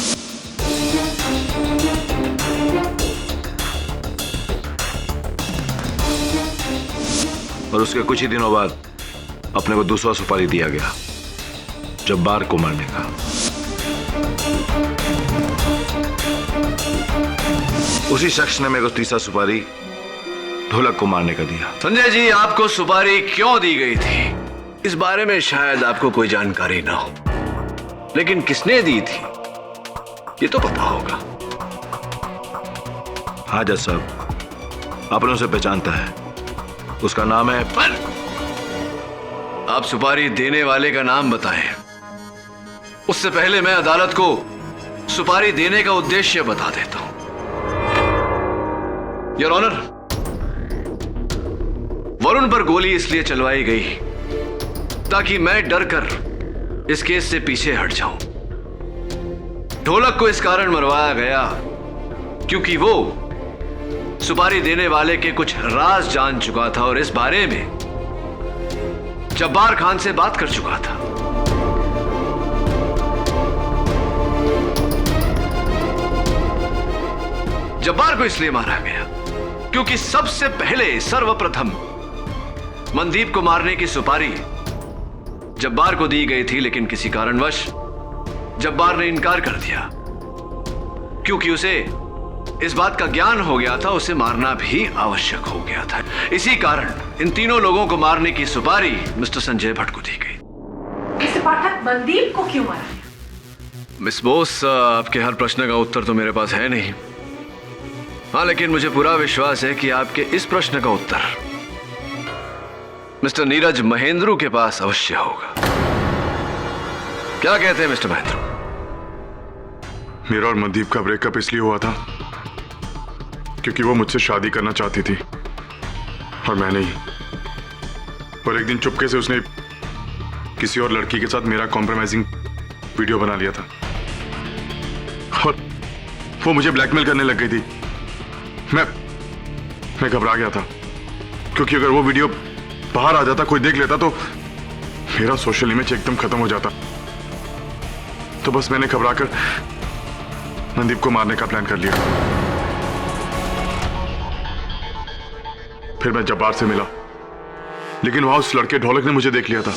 और उसके कुछ ही दिनों बाद अपने को दूसरा सुपारी दिया गया, जब्बार को मारने का। उसी शख्स ने मेरे को तीसरा सुपारी ढोलक को मारने का दिया। संजय जी, आपको सुपारी क्यों दी गई थी इस बारे में शायद आपको कोई जानकारी ना हो, लेकिन किसने दी थी ये तो पता होगा। हाँ जज साहब, आपने उसे पहचानता है, उसका नाम है। पर आप सुपारी देने वाले का नाम बताएं, उससे पहले मैं अदालत को सुपारी देने का उद्देश्य बता देता हूं। योर ऑनर, वरुण पर गोली इसलिए चलवाई गई ताकि मैं डर कर इस केस से पीछे हट जाऊं। ढोलक को इस कारण मरवाया गया क्योंकि वो सुपारी देने वाले के कुछ राज जान चुका था और इस बारे में जब्बार खान से बात कर चुका था। जब्बार को इसलिए मारा गया क्योंकि सबसे पहले सर्वप्रथम मनदीप को मारने की सुपारी जब्बार को दी गई थी, लेकिन किसी कारणवश जब्बार ने इनकार कर दिया क्योंकि उसे इस बात का ज्ञान हो गया था उसे मारना भी आवश्यक हो गया था। इसी कारण इन तीनों लोगों को मारने की सुपारी मिस्टर संजय भट्ट को दी गई। मिस्टर पाठक, मनदीप को क्यों मारा? मिस बोस, आपके हर प्रश्न का उत्तर तो मेरे पास है नहीं। हाँ, लेकिन मुझे पूरा विश्वास है कि आपके इस प्रश्न का उत्तर मिस्टर नीरज महेंद्रू के पास अवश्य होगा। क्या कहते हैं मिस्टर महेंद्रू? मेरा और मनदीप का ब्रेकअप इसलिए हुआ था क्योंकि वो मुझसे शादी करना चाहती थी और मैं नहीं। और एक दिन चुपके से उसने किसी और लड़की के साथ मेरा कॉम्प्रोमाइजिंग वीडियो बना लिया था और वो मुझे ब्लैकमेल करने लग गई थी। मैं घबरा गया था क्योंकि अगर वो वीडियो बाहर आ जाता, कोई देख लेता तो मेरा सोशल इमेज एकदम खत्म हो जाता। तो बस मैंने घबराकर मनदीप को मारने का प्लान कर लिया। फिर मैं जब्बार से मिला, लेकिन वहां उस लड़के ढोलक ने मुझे देख लिया था।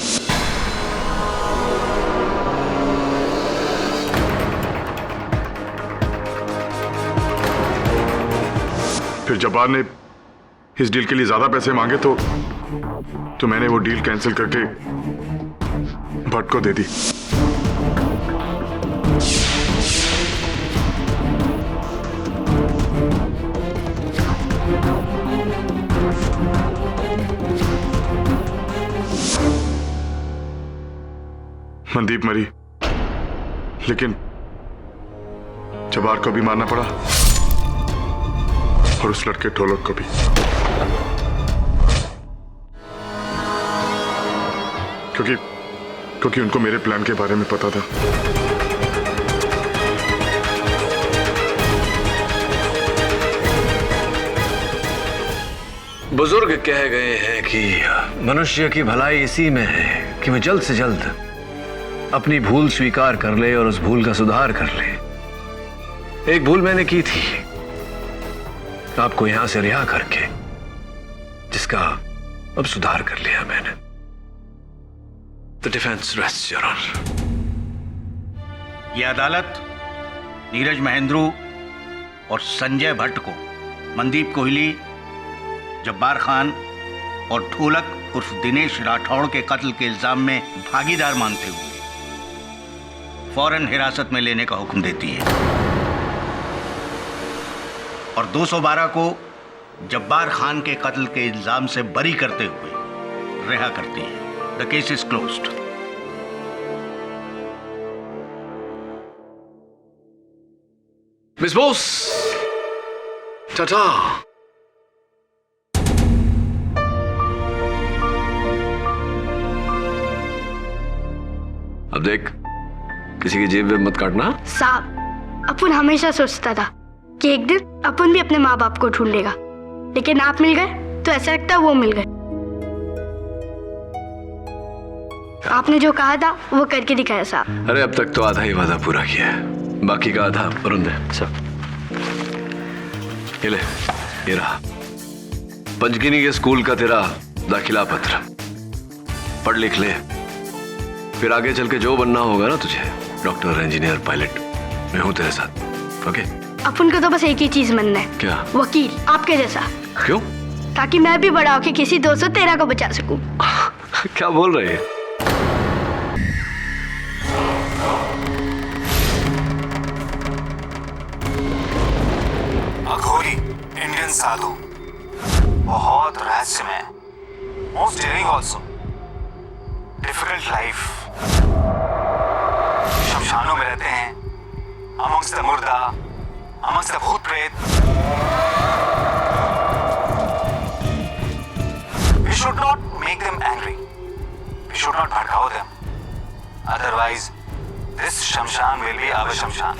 फिर जब्बार ने इस डील के लिए ज्यादा पैसे मांगे तो मैंने वो डील कैंसिल करके भट्ट को दे दी। मनदीप मरी, लेकिन जब्बार को भी मारना पड़ा और उस लड़के ढोलक को भी। क्योंकि उनको मेरे प्लान के बारे में पता था। बुजुर्ग कह गए हैं कि मनुष्य की भलाई इसी में है कि वह जल्द से जल्द अपनी भूल स्वीकार कर ले और उस भूल का सुधार कर ले। एक भूल मैंने की थी आपको यहां से रिहा करके, जिसका अब सुधार कर लिया मैंने। The defence rests your honour. यह अदालत नीरज महेंद्रू और संजय भट्ट को मनदीप कोहली जब्बार खान और ढोलक उर्फ दिनेश राठौड़ के कत्ल के इल्जाम में भागीदार मानते हुए फौरन हिरासत में लेने का हुक्म देती है और 212 को जब्बार खान के कत्ल के इल्जाम से बरी करते हुए रिहा करती है। The case is closed. Miss Bose, Tata. अब देख, किसी की जेब वेब मत काटना। साहब, अपन हमेशा सोचता था कि एक दिन अपन भी अपने माँ बाप को ढूंढ लेगा, लेकिन आप मिल गए तो ऐसा लगता वो मिल गए। आपने जो कहा था वो करके दिखाया साहब। अरे अब तक तो आधा ही वादा पूरा किया है, बाकी का आधा वरुण दे। सब ये ले, ये रहा पंचगिनी के स्कूल का तेरा दाखिला पत्र। पढ़ लिख ले, फिर आगे चल के जो बनना होगा ना तुझे, डॉक्टर, इंजीनियर, पायलट, मैं हूं तेरे साथ। ओके? अपन को तो बस एक ही चीज बनना है। क्या? वकील, आपके जैसा। क्यों? ताकि मैं भी बड़ा होके किसी 213 को बचा सकूं। क्या बोल रही है? अघोरी इंडियन साधु, बहुत रहस्यमय, most daring also, difficult life. शमशानों में रहते हैं, अमंग्स द मुर्दा, अमंग्स द भूत प्रेत। We should not make them angry. We should not भड़काओ them. Otherwise, this शमशान will be our शमशान।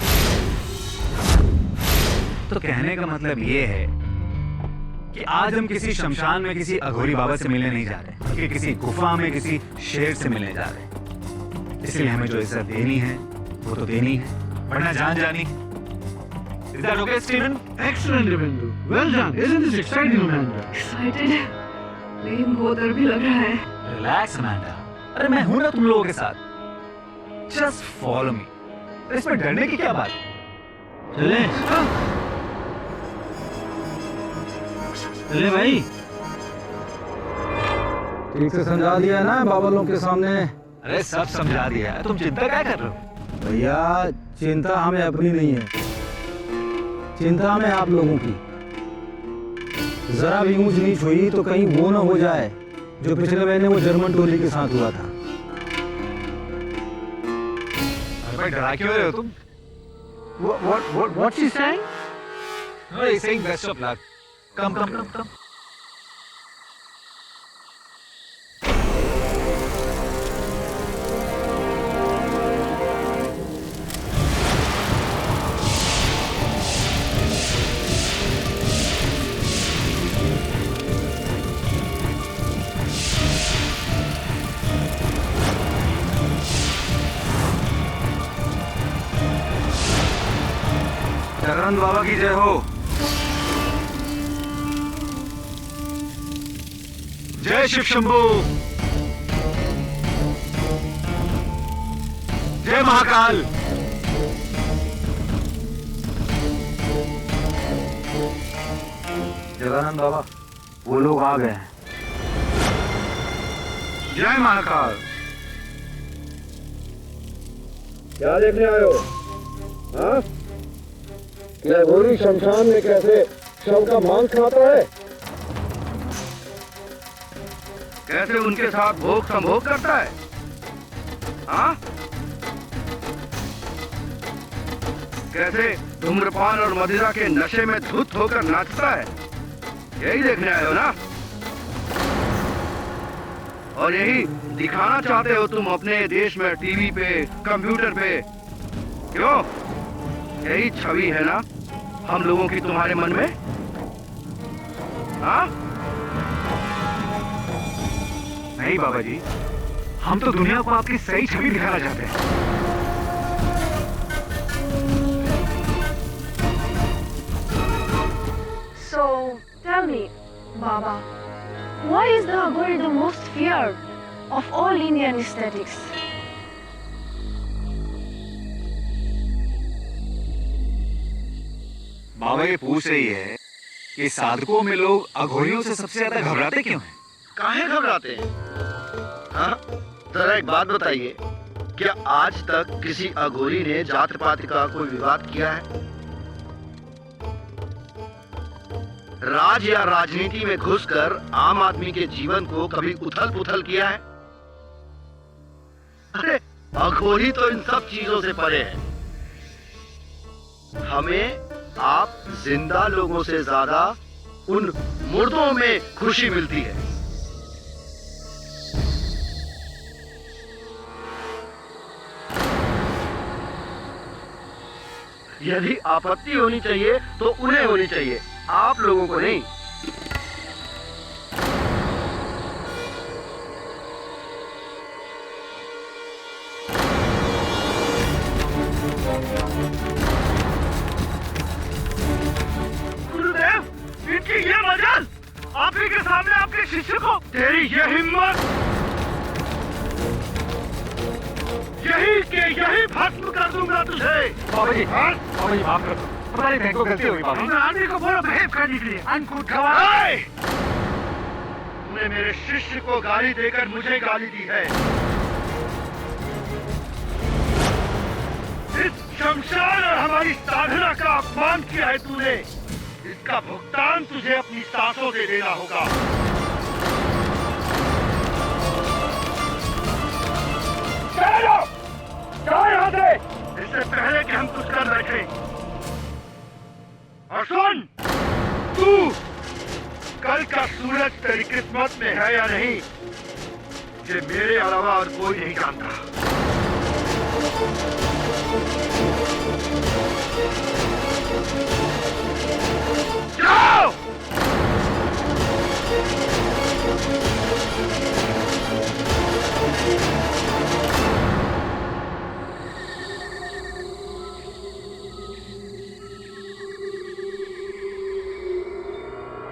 तो कहने का मतलब ये है कि आज हम किसी शमशान में किसी अघोरी बाबा से मिलने नहीं जा रहे, बल्कि किसी गुफा में किसी शेर से मिलने जा रहे हैं। इसलिए हमें जो इज्जत देनी है वो तो देनी है, वरना जान जानी। Is that okay, Stephen? Excellent, Devendu. Well done. Isn't this exciting, Amanda? Excited? लेकिन बहुत डर भी लग रहा है। Relax, Amanda. अरे मैं हूं ना तुम लोगों के साथ। Just follow me. इसमें डरने की क्या बात है? चले चले भाई। ठीक से समझा दिया ना बाबा लोग के सामने? अरे सब समझा दिया है, तुम चिंता क्या कर रहे हो? भैया, चिंता हमें अपनी नहीं है, चिंता हमें आप लोगों की। जरा भी ऊंच नीच हुई तो कहीं वो ना हो जाए जो पिछले महीने वो जर्मन टोली के साथ हुआ था। अरे भाई, डरा क्यों रहे हो तुम? What's he saying? No, he's saying best of luck. Come. चरण बाबा की जय हो। जय शिव शंभू, जय महाकाल। जगानंद बाबा, वो लोग आ गए हैं। जय महाकाल। क्या देखने आए हो? हाँ? क्या गोरी शमशान में कैसे शव का मांस खाता है? कैसे उनके साथ भोग संभोग करता है? हाँ? कैसे धूम्रपान और मदिरा के नशे में धुत होकर नाचता है? यही देखने आए हो ना? और यही दिखाना चाहते हो तुम अपने देश में टीवी पे, कंप्यूटर पे? क्यों? यही छवि है ना हम लोगों की तुम्हारे मन में? हाँ? नहीं बाबा जी, हम तो दुनिया को आपकी सही छवि दिखाना चाहते हैं। So tell me, Baba, why is the Aghori the most feared of all Indian aesthetics? बाबा ये पूछ रही है कि साधकों में लोग अघोरियों से सबसे ज्यादा घबराते क्यों हैं? काहे घबराते हैं? हाँ, जरा एक बात बताइए, क्या आज तक किसी अघोरी ने जात पात का कोई विवाद किया है? राज या राजनीति में घुसकर आम आदमी के जीवन को कभी उथल पुथल किया है? अरे अघोरी तो इन सब चीजों से परे है। हमें आप जिंदा लोगों से ज्यादा उन मुर्दों में खुशी मिलती है। यदि आपत्ति होनी चाहिए तो उन्हें होनी चाहिए, आप लोगों को नहीं। गुरुदेव, इनकी ये मजाल, आप ही के सामने आपके शिष्य को, तेरी ये हिम्मत, यही के यही भस्म कर दूंगा तुझे। बाबा जी माफ कर दो, हमारी बहन को गलती हुई बाबा। आदमी को बोलो बिहेव करने के लिए, अनकूट गवाह। तूने मेरे शिष्य को गाली देकर मुझे गाली दी है। इस शमशान और हमारी साधना का अपमान किया है तूने। इसका भुगतान तुझे अपनी सांसों से देना होगा। चलो, जाओ यहाँ से, इससे पहले कि हम कुछ कर बैठे। और सुन, तू कल का सूरज तेरी किस्मत में है या नहीं, ये मेरे अलावा और कोई नहीं जानता। जाओ!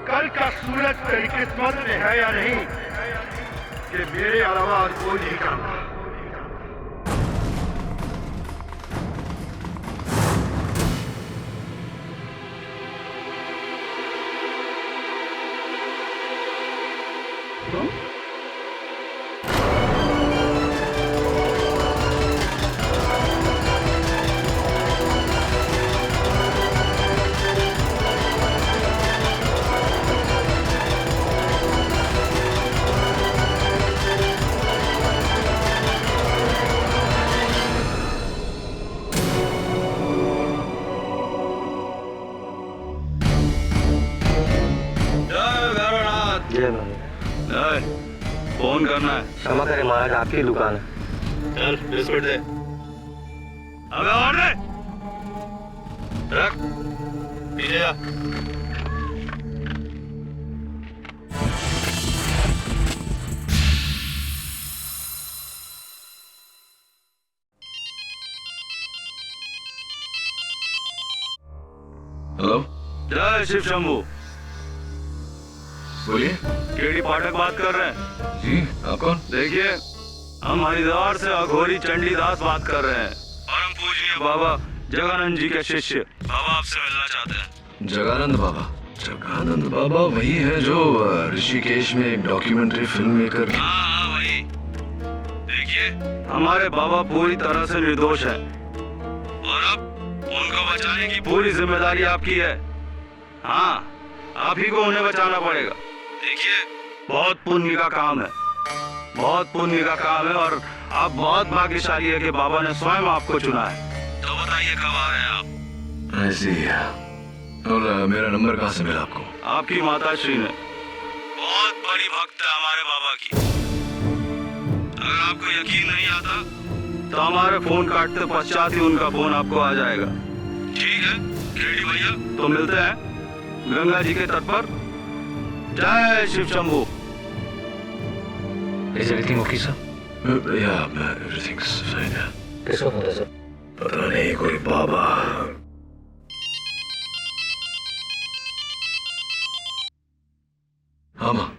कल का सूरज तेरी किस्मत में है या नहीं, ये मेरे अलावा और कोई नहीं जानता। फोन करना है। क्षमा करें महाराज, आपकी दुकान है। चल बिस्कुट दे। अबे और दे। रख, पीछे जा। हेलो, जय शिव शंभू। बोलिए। केडी पाठक बात कर रहे हैं। जी, आप कौन? देखिए, हम हरिद्वार से अघोरी चंडीदास बात कर रहे हैं। परम पूजनीय बाबा जगानंद जी के शिष्य बाबा आपसे मिलना चाहते हैं। जगानंद बाबा? जगानंद बाबा वही है जो ऋषिकेश में एक डॉक्यूमेंट्री फिल्म मेकर। हाँ वही। देखिए, हमारे बाबा पूरी तरह से निर्दोष हैं और अब उनको बचाने की पूरी जिम्मेदारी आपकी है। हाँ, आप ही को उन्हें बचाना पड़ेगा। देखिए, बहुत पुण्य का काम है, बहुत पुण्य का काम है और आप बहुत भाग्यशाली है कि बाबा ने स्वयं आपको चुना है। तो बताइए कब आ रहे हैं आप? ऐसी है। और मेरा नंबर कहाँ से मिला आपको? आपकी माता श्री ने। बहुत बड़ी भक्त है हमारे बाबा की। अगर आपको यकीन नहीं आता तो हमारे फोन काटते पश्चात ही उनका फोन आपको आ जाएगा। ठीक है केडी भैया, तो मिलते हैं गंगा जी के तट पर। जय Shiv Shambhu. Is everything okay, sir? Yeah, everything's fine. किसको फोन था सर? पता नहीं, कोई बाबा। हाँ माँ।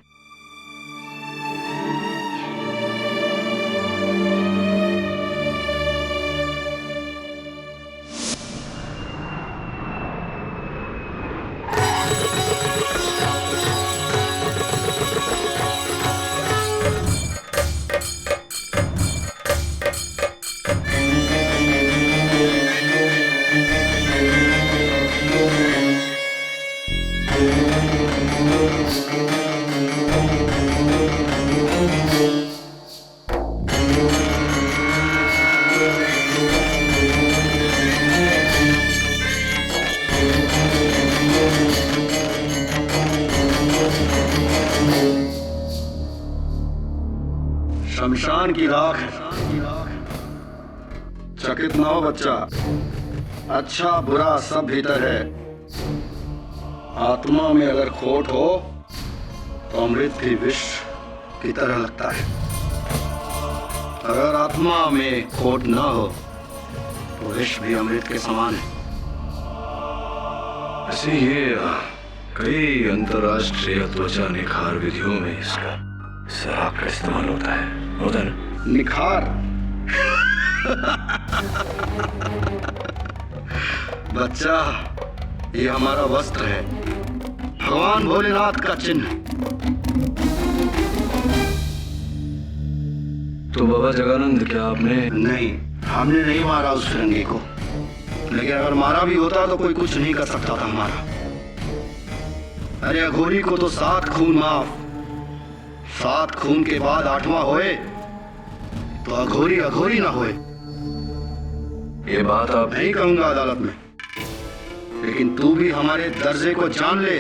शमशान की राख है। चकित ना हो बच्चा, अच्छा बुरा सब भीतर है। आत्मा में अगर खोट हो तो अमृत भी विष की तरह लगता है। अगर आत्मा में खोट ना हो तो विष भी अमृत के समान है। ऐसे ये कई अंतरराष्ट्रीय त्वचा निखार विधियों में इसका शराब का इस्तेमाल होता है ना? निखार बच्चा, ये हमारा वस्त्र है, भगवान भोलेनाथ का चिन्ह। तो बाबा जगानंद, क्या आपने? नहीं, हमने नहीं मारा उस फिरंगी को, लेकिन अगर मारा भी होता तो कोई कुछ नहीं कर सकता था हमारा। अरे अघोरी को तो 7 खून माफ, 7 खून के बाद 8वां होए तो अघोरी अघोरी ना होए। ये बात आप नहीं कहूंगा अदालत में, लेकिन तू भी हमारे दर्जे को जान ले।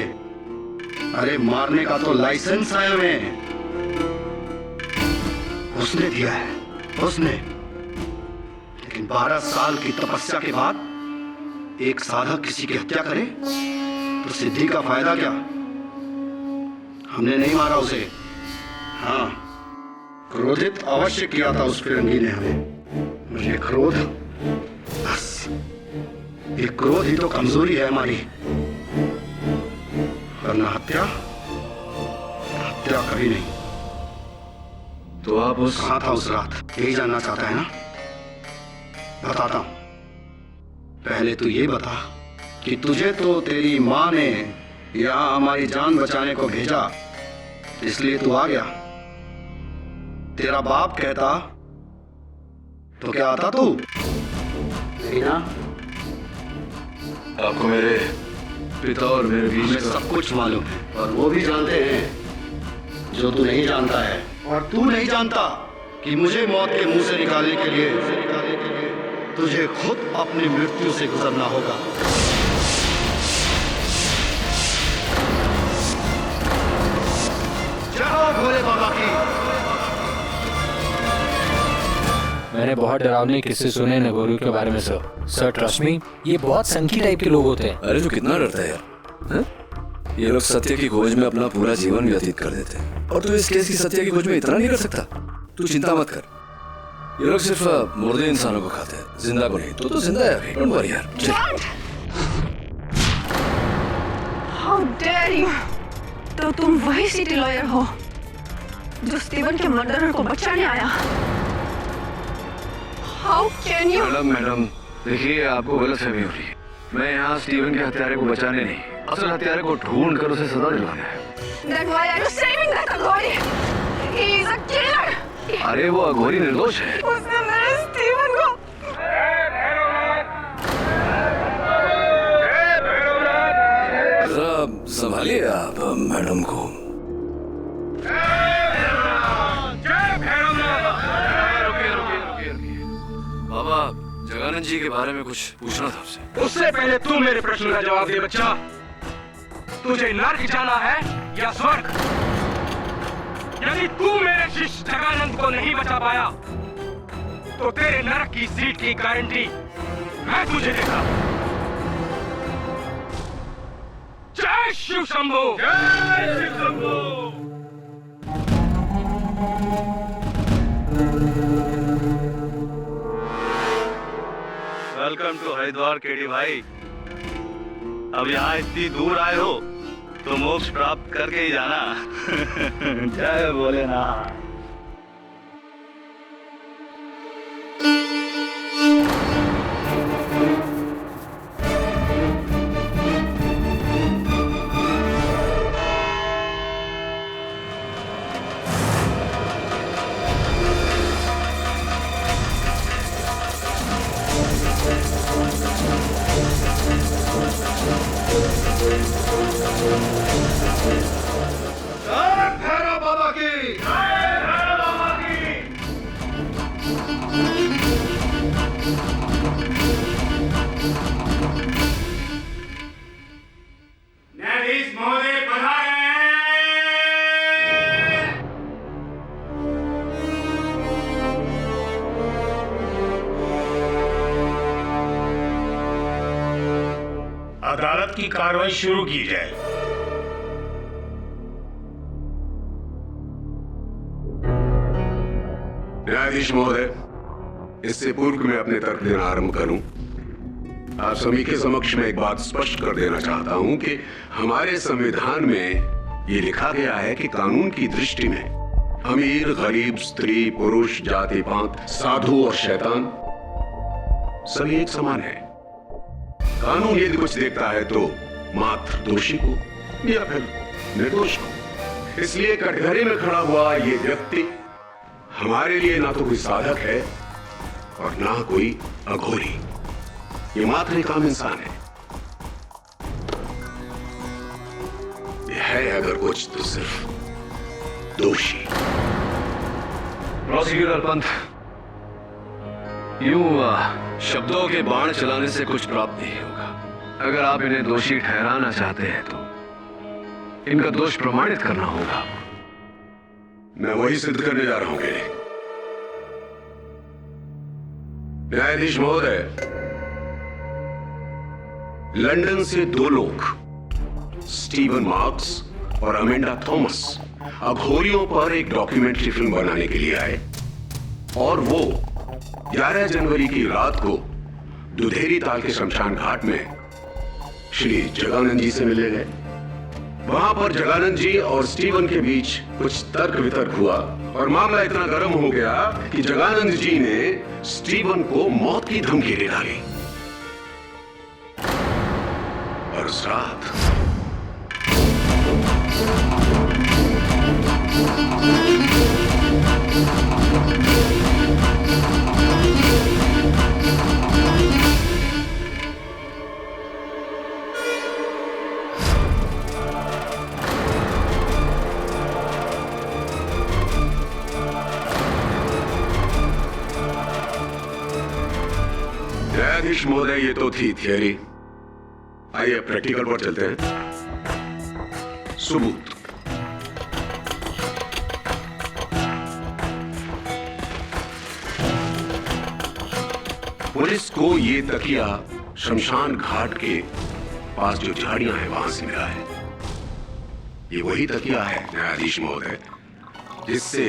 अरे मारने का तो लाइसेंस है हमें, उसने दिया है, उसने। लेकिन 12 साल की तपस्या के बाद एक साधक किसी की हत्या करे तो सिद्धि का फायदा क्या? हमने नहीं मारा उसे। हाँ, क्रोधित अवश्य किया था उस फिरंगी ने हमें। मुझे क्रोध, बस ये क्रोध ही तो कमजोरी है हमारी, वरना हत्या कभी नहीं। तो आप उस कहाँ था उस रात, यही जानना चाहता है ना? बताता हूं। पहले तू ये बता कि तुझे तो तेरी माँ ने यहाँ हमारी जान बचाने को भेजा, इसलिए तू आ गया। तेरा बाप कहता तो क्या आता तू? ना? आपको मेरे पिता और मेरे बीच में सब कुछ मालूम है, और वो भी जानते हैं जो तू नहीं जानता है। और तू नहीं जानता कि मुझे मौत के मुंह से निकालने के लिए तुझे खुद अपनी मृत्यु से गुजरना होगा। जय भोले बाबा की। मैंने बहुत डरावने किस्से सुने नगोरी के बारे में सर ट्रस्ट मी, ये बहुत संकी टाइप के लोग होते हैं। अरे तो कितना डरता है यार, ये लोग सत्य की खोज में अपना पूरा जीवन व्यतीत कर देते हैं, और तू इस केस की सत्य की खोज में इतना नहीं कर सकता। तू चिंता मत कर, ये लोग सिर्फ मुर्दे इंसानों को खाते हैं, जिंदा को नहीं। तो जिंदा है अभी, डोंट वरी यार। How dare you? तो तुम वही सिटी लॉयर हो जो स्टीवन के मर्डरर को बचाने आया। How can you? मैडम, देखिए आपको गलतफहमी हो रही है। मैं यहाँ स्टीवन के हत्यारे को बचाने नहीं, असल हत्यारे को ढूंढ कर उसे सजा दिलाना है। Then why are you saving that Aghori? He is a killer. अरे वो अघोरी निर्दोष है। उसने मेरे स्टीवन को। जरा संभालिए आप मैडम को। बाबा जगानंद जी के बारे में कुछ पूछना था आपसे। उससे पहले तू मेरे प्रश्न का जवाब दे बच्चा। तुझे नर्क जाना है या स्वर्ग? यदि तू मेरे शिष्य जगानंद को नहीं बचा पाया तो तेरे नरक की सीट की गारंटी मैं तुझे देता। जय शिव शंभू। जय Shiv Shambhu. Welcome to Haridwar KD भाई। अब यहाँ इतनी दूर आए हो तो मोक्ष प्राप्त करके ही जाना। जय भोलेनाथ। भैरव बाबा की भैरव बाबा की। न्यायाधीश महोदय पधारे। अदालत की कार्रवाई शुरू की जाए। न्यायाधीश महोदय, इससे पूर्व मैं अपने तर्क देना आरंभ करूं, आप सभी के समक्ष में एक बात स्पष्ट कर देना चाहता हूं कि हमारे संविधान में ये लिखा गया है कि कानून की दृष्टि में अमीर, गरीब, स्त्री, पुरुष, जाति पात, साधु और शैतान सभी एक समान है। कानून यदि कुछ देखता है तो मात्र दोषी को या फिर निर्दोष को। इसलिए कटघरे में खड़ा हुआ ये व्यक्ति हमारे लिए ना तो कोई साधक है और ना कोई अघोरी, ये मात्र एक आम इंसान है। ये है अगर कुछ तो सिर्फ दोषी। प्रोसिक्यूटर पंत, यूं शब्दों के बाण चलाने से कुछ प्राप्त नहीं होगा। अगर आप इन्हें दोषी ठहराना चाहते हैं तो इनका दोष प्रमाणित करना होगा। मैं वही सिद्ध करने जा रहा हूं। न्यायाधीश महोदय, लंदन से दो लोग, स्टीवन मार्क्स और अमेंडा थॉमस, अघोरियों पर एक डॉक्यूमेंट्री फिल्म बनाने के लिए आए और वो 11 जनवरी की रात को दुधेरी ताल के शमशान घाट में श्री जगानंद जी से मिलने गए। वहां पर जगानंद जी और स्टीवन के बीच कुछ तर्क वितर्क हुआ और मामला इतना गर्म हो गया कि जगानंद जी ने स्टीवन को मौत की धमकी दे डाली। और उस रात न्यायाधीश महोदय, ये तो थी थियरी। आइए प्रैक्टिकल पर चलते हैं। सबूत। पुलिस को ये तकिया शमशान घाट के पास जो झाड़ियां हैं वहां से मिला है। ये वही तकिया है न्यायाधीश महोदय जिससे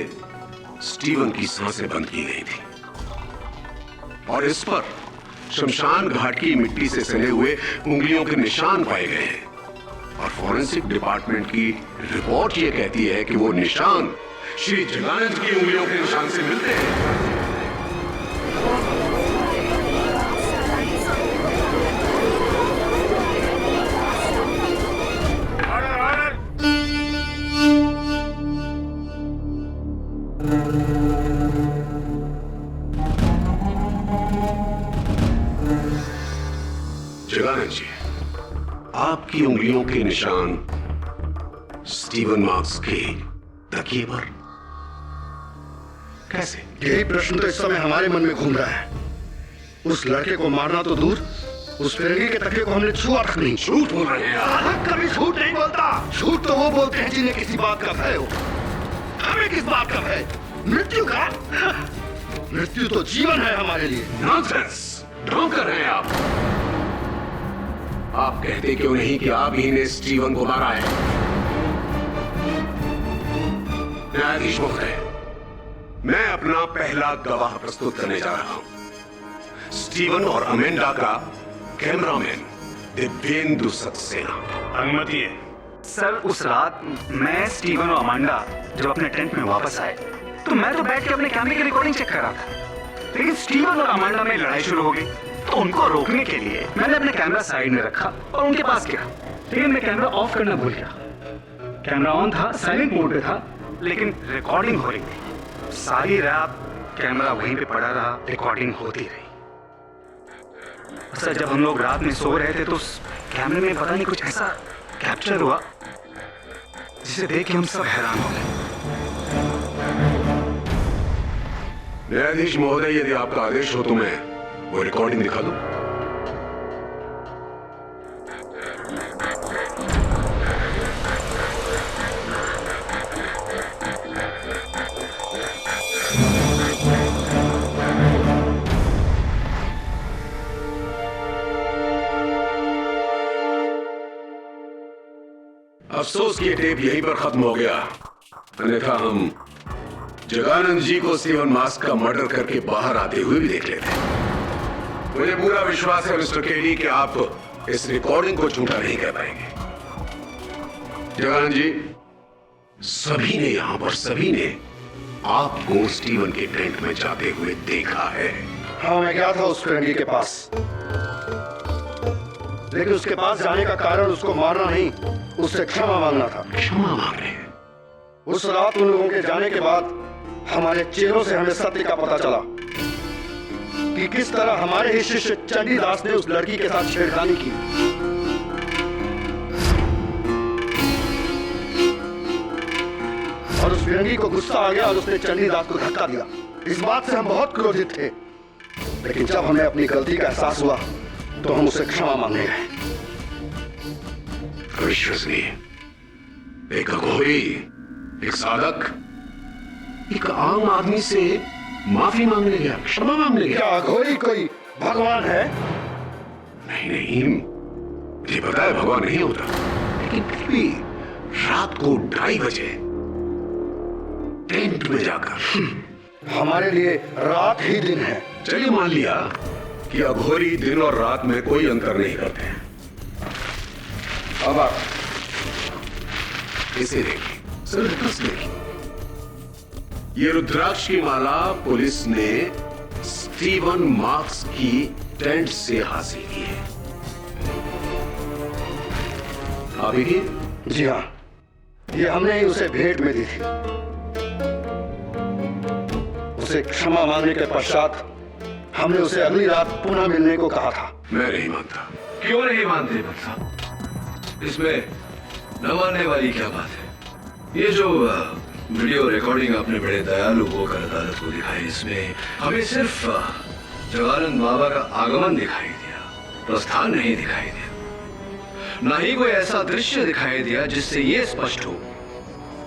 स्टीवन की सांसें बंद की गई थी और इस पर शमशान घाट की मिट्टी से सने हुए उंगलियों के निशान पाए गए हैं और फॉरेंसिक डिपार्टमेंट की रिपोर्ट ये कहती है कि वो निशान श्री जगानंद की उंगलियों के निशान से मिलते हैं। जगानंद जी, आपकी उंगलियों के निशान स्टीवन मार्क्स के तकिए पर कैसे? यही प्रश्न तो इस समय हमारे मन में घूम रहा है। उस लड़के को मारना तो दूर, उस फिरंगी के तकिए को हमने छुआ तक नहीं। झूठ बोल रहे हैं आप। कभी झूठ नहीं बोलता। झूठ तो वो बोलते हैं जिन्हें किसी बात का भय हो। हमें किस बात का भय? मृत्यु का? मृत्यु तो जीवन है हमारे लिए। नॉनसेंस! ढोंग कर रहे हैं आप कहते क्यों नहीं कि आप ही ने स्टीवन को मारा है? न्यायाधीश महोदय, मैं अपना पहला गवाह प्रस्तुत करने जा रहा हूं। स्टीवन और अमेंडा का कैमरामैन दिव्येंदु सक्सेना। अनुमति है सर। उस रात मैं, स्टीवन और अमांडा जब अपने टेंट में वापस आए तो मैं तो बैठ के अपने कैमरे की रिकॉर्डिंग चेक कर रहा था, लेकिन स्टीवन और अमांडा में लड़ाई शुरू हो गई। तो उनको रोकने के लिए मैंने अपने कैमरा साइड में रखा और उनके पास गया, लेकिन मैं कैमरा ऑफ करना भूल गया। कैमरा ऑन था, साइलेंट मोड पे था, लेकिन रिकॉर्डिंग हो रही थी। सारी रात कैमरा वहीं पे पड़ा रहा, रिकॉर्डिंग होती रही। सर, जब हम लोग रात में सो रहे थे तो कैमरे में पता नहीं कुछ ऐसा कैप्चर हुआ जिसे देख के हम सब हैरान हो गए। न्यायाधीश महोदय, यदि आपका आदेश हो तो मैं वो रिकॉर्डिंग दिखा दूं। अफसोस कि ये टेप यहीं पर खत्म हो गया, अन्यथा हम जगानंद जी को स्टीवन मास्क का मर्डर करके बाहर आते हुए भी देख लेते। मुझे पूरा विश्वास है मिस्टर केडी कि आप इस रिकॉर्डिंग को झूठा नहीं कर पाएंगे। जगानंद जी, सभी ने यहां पर सभी ने आपको स्टीवन के टेंट में जाते हुए देखा है। हाँ, मैं गया था उस फिरंगी के पास, लेकिन उसके पास जाने का कारण उसको मारना नहीं, उससे क्षमा मांगना था। क्षमा मांगने? उस रात उन लोगों के जाने के बाद हमारे चेहरों से हमें सत्य का पता चला कि किस तरह हमारे ही शिष्य चंडीदास ने उस लड़की के साथ छेड़खानी की। और उस फिरंगी को गुस्सा आ गया और उसने चंडीदास को धक्का दिया। इस बात से हम बहुत क्रोधित थे, लेकिन जब हमें अपनी गलती का एहसास हुआ तो हम उसे क्षमा मांगने गए। अविश्वसनीय, एक अघोरी, एक साधक, एक आम आदमी से माफी मांगने गया, क्षमा मांगने गया। क्या अघोरी कोई भगवान है? नहीं नहीं, मुझे पता है भगवान नहीं होता, लेकिन फिर भी रात को 2:30 बजे टेंट में जाकर। हमारे लिए रात ही दिन है। चलिए मान लिया कि अघोरी दिन और रात में कोई अंतर नहीं करते हैं। अब आप इसे देखिए, सिर्फ बस देखिए। ये रुद्राक्ष की माला पुलिस ने स्टीवन मार्क्स की टेंट से हासिल की है। आप देखिए। जी हाँ, ये हमने ही उसे भेंट में दी थी। उसे क्षमा मांगने के पश्चात हमने उसे अगली रात पुनः मिलने को कहा था। मैं नहीं मानता। क्यों नहीं मानते भट्ट साहब? इसमें न मानने वाली क्या बात है? ये जो वीडियो रिकॉर्डिंग आपने बड़े दयालु होकर अदालत को दिखाई, इसमें हमें सिर्फ जगानंद बाबा का आगमन दिखाई दिया, प्रस्थान नहीं दिखाई दिया। ना ही कोई ऐसा दृश्य दिखाई दिया जिससे यह स्पष्ट हो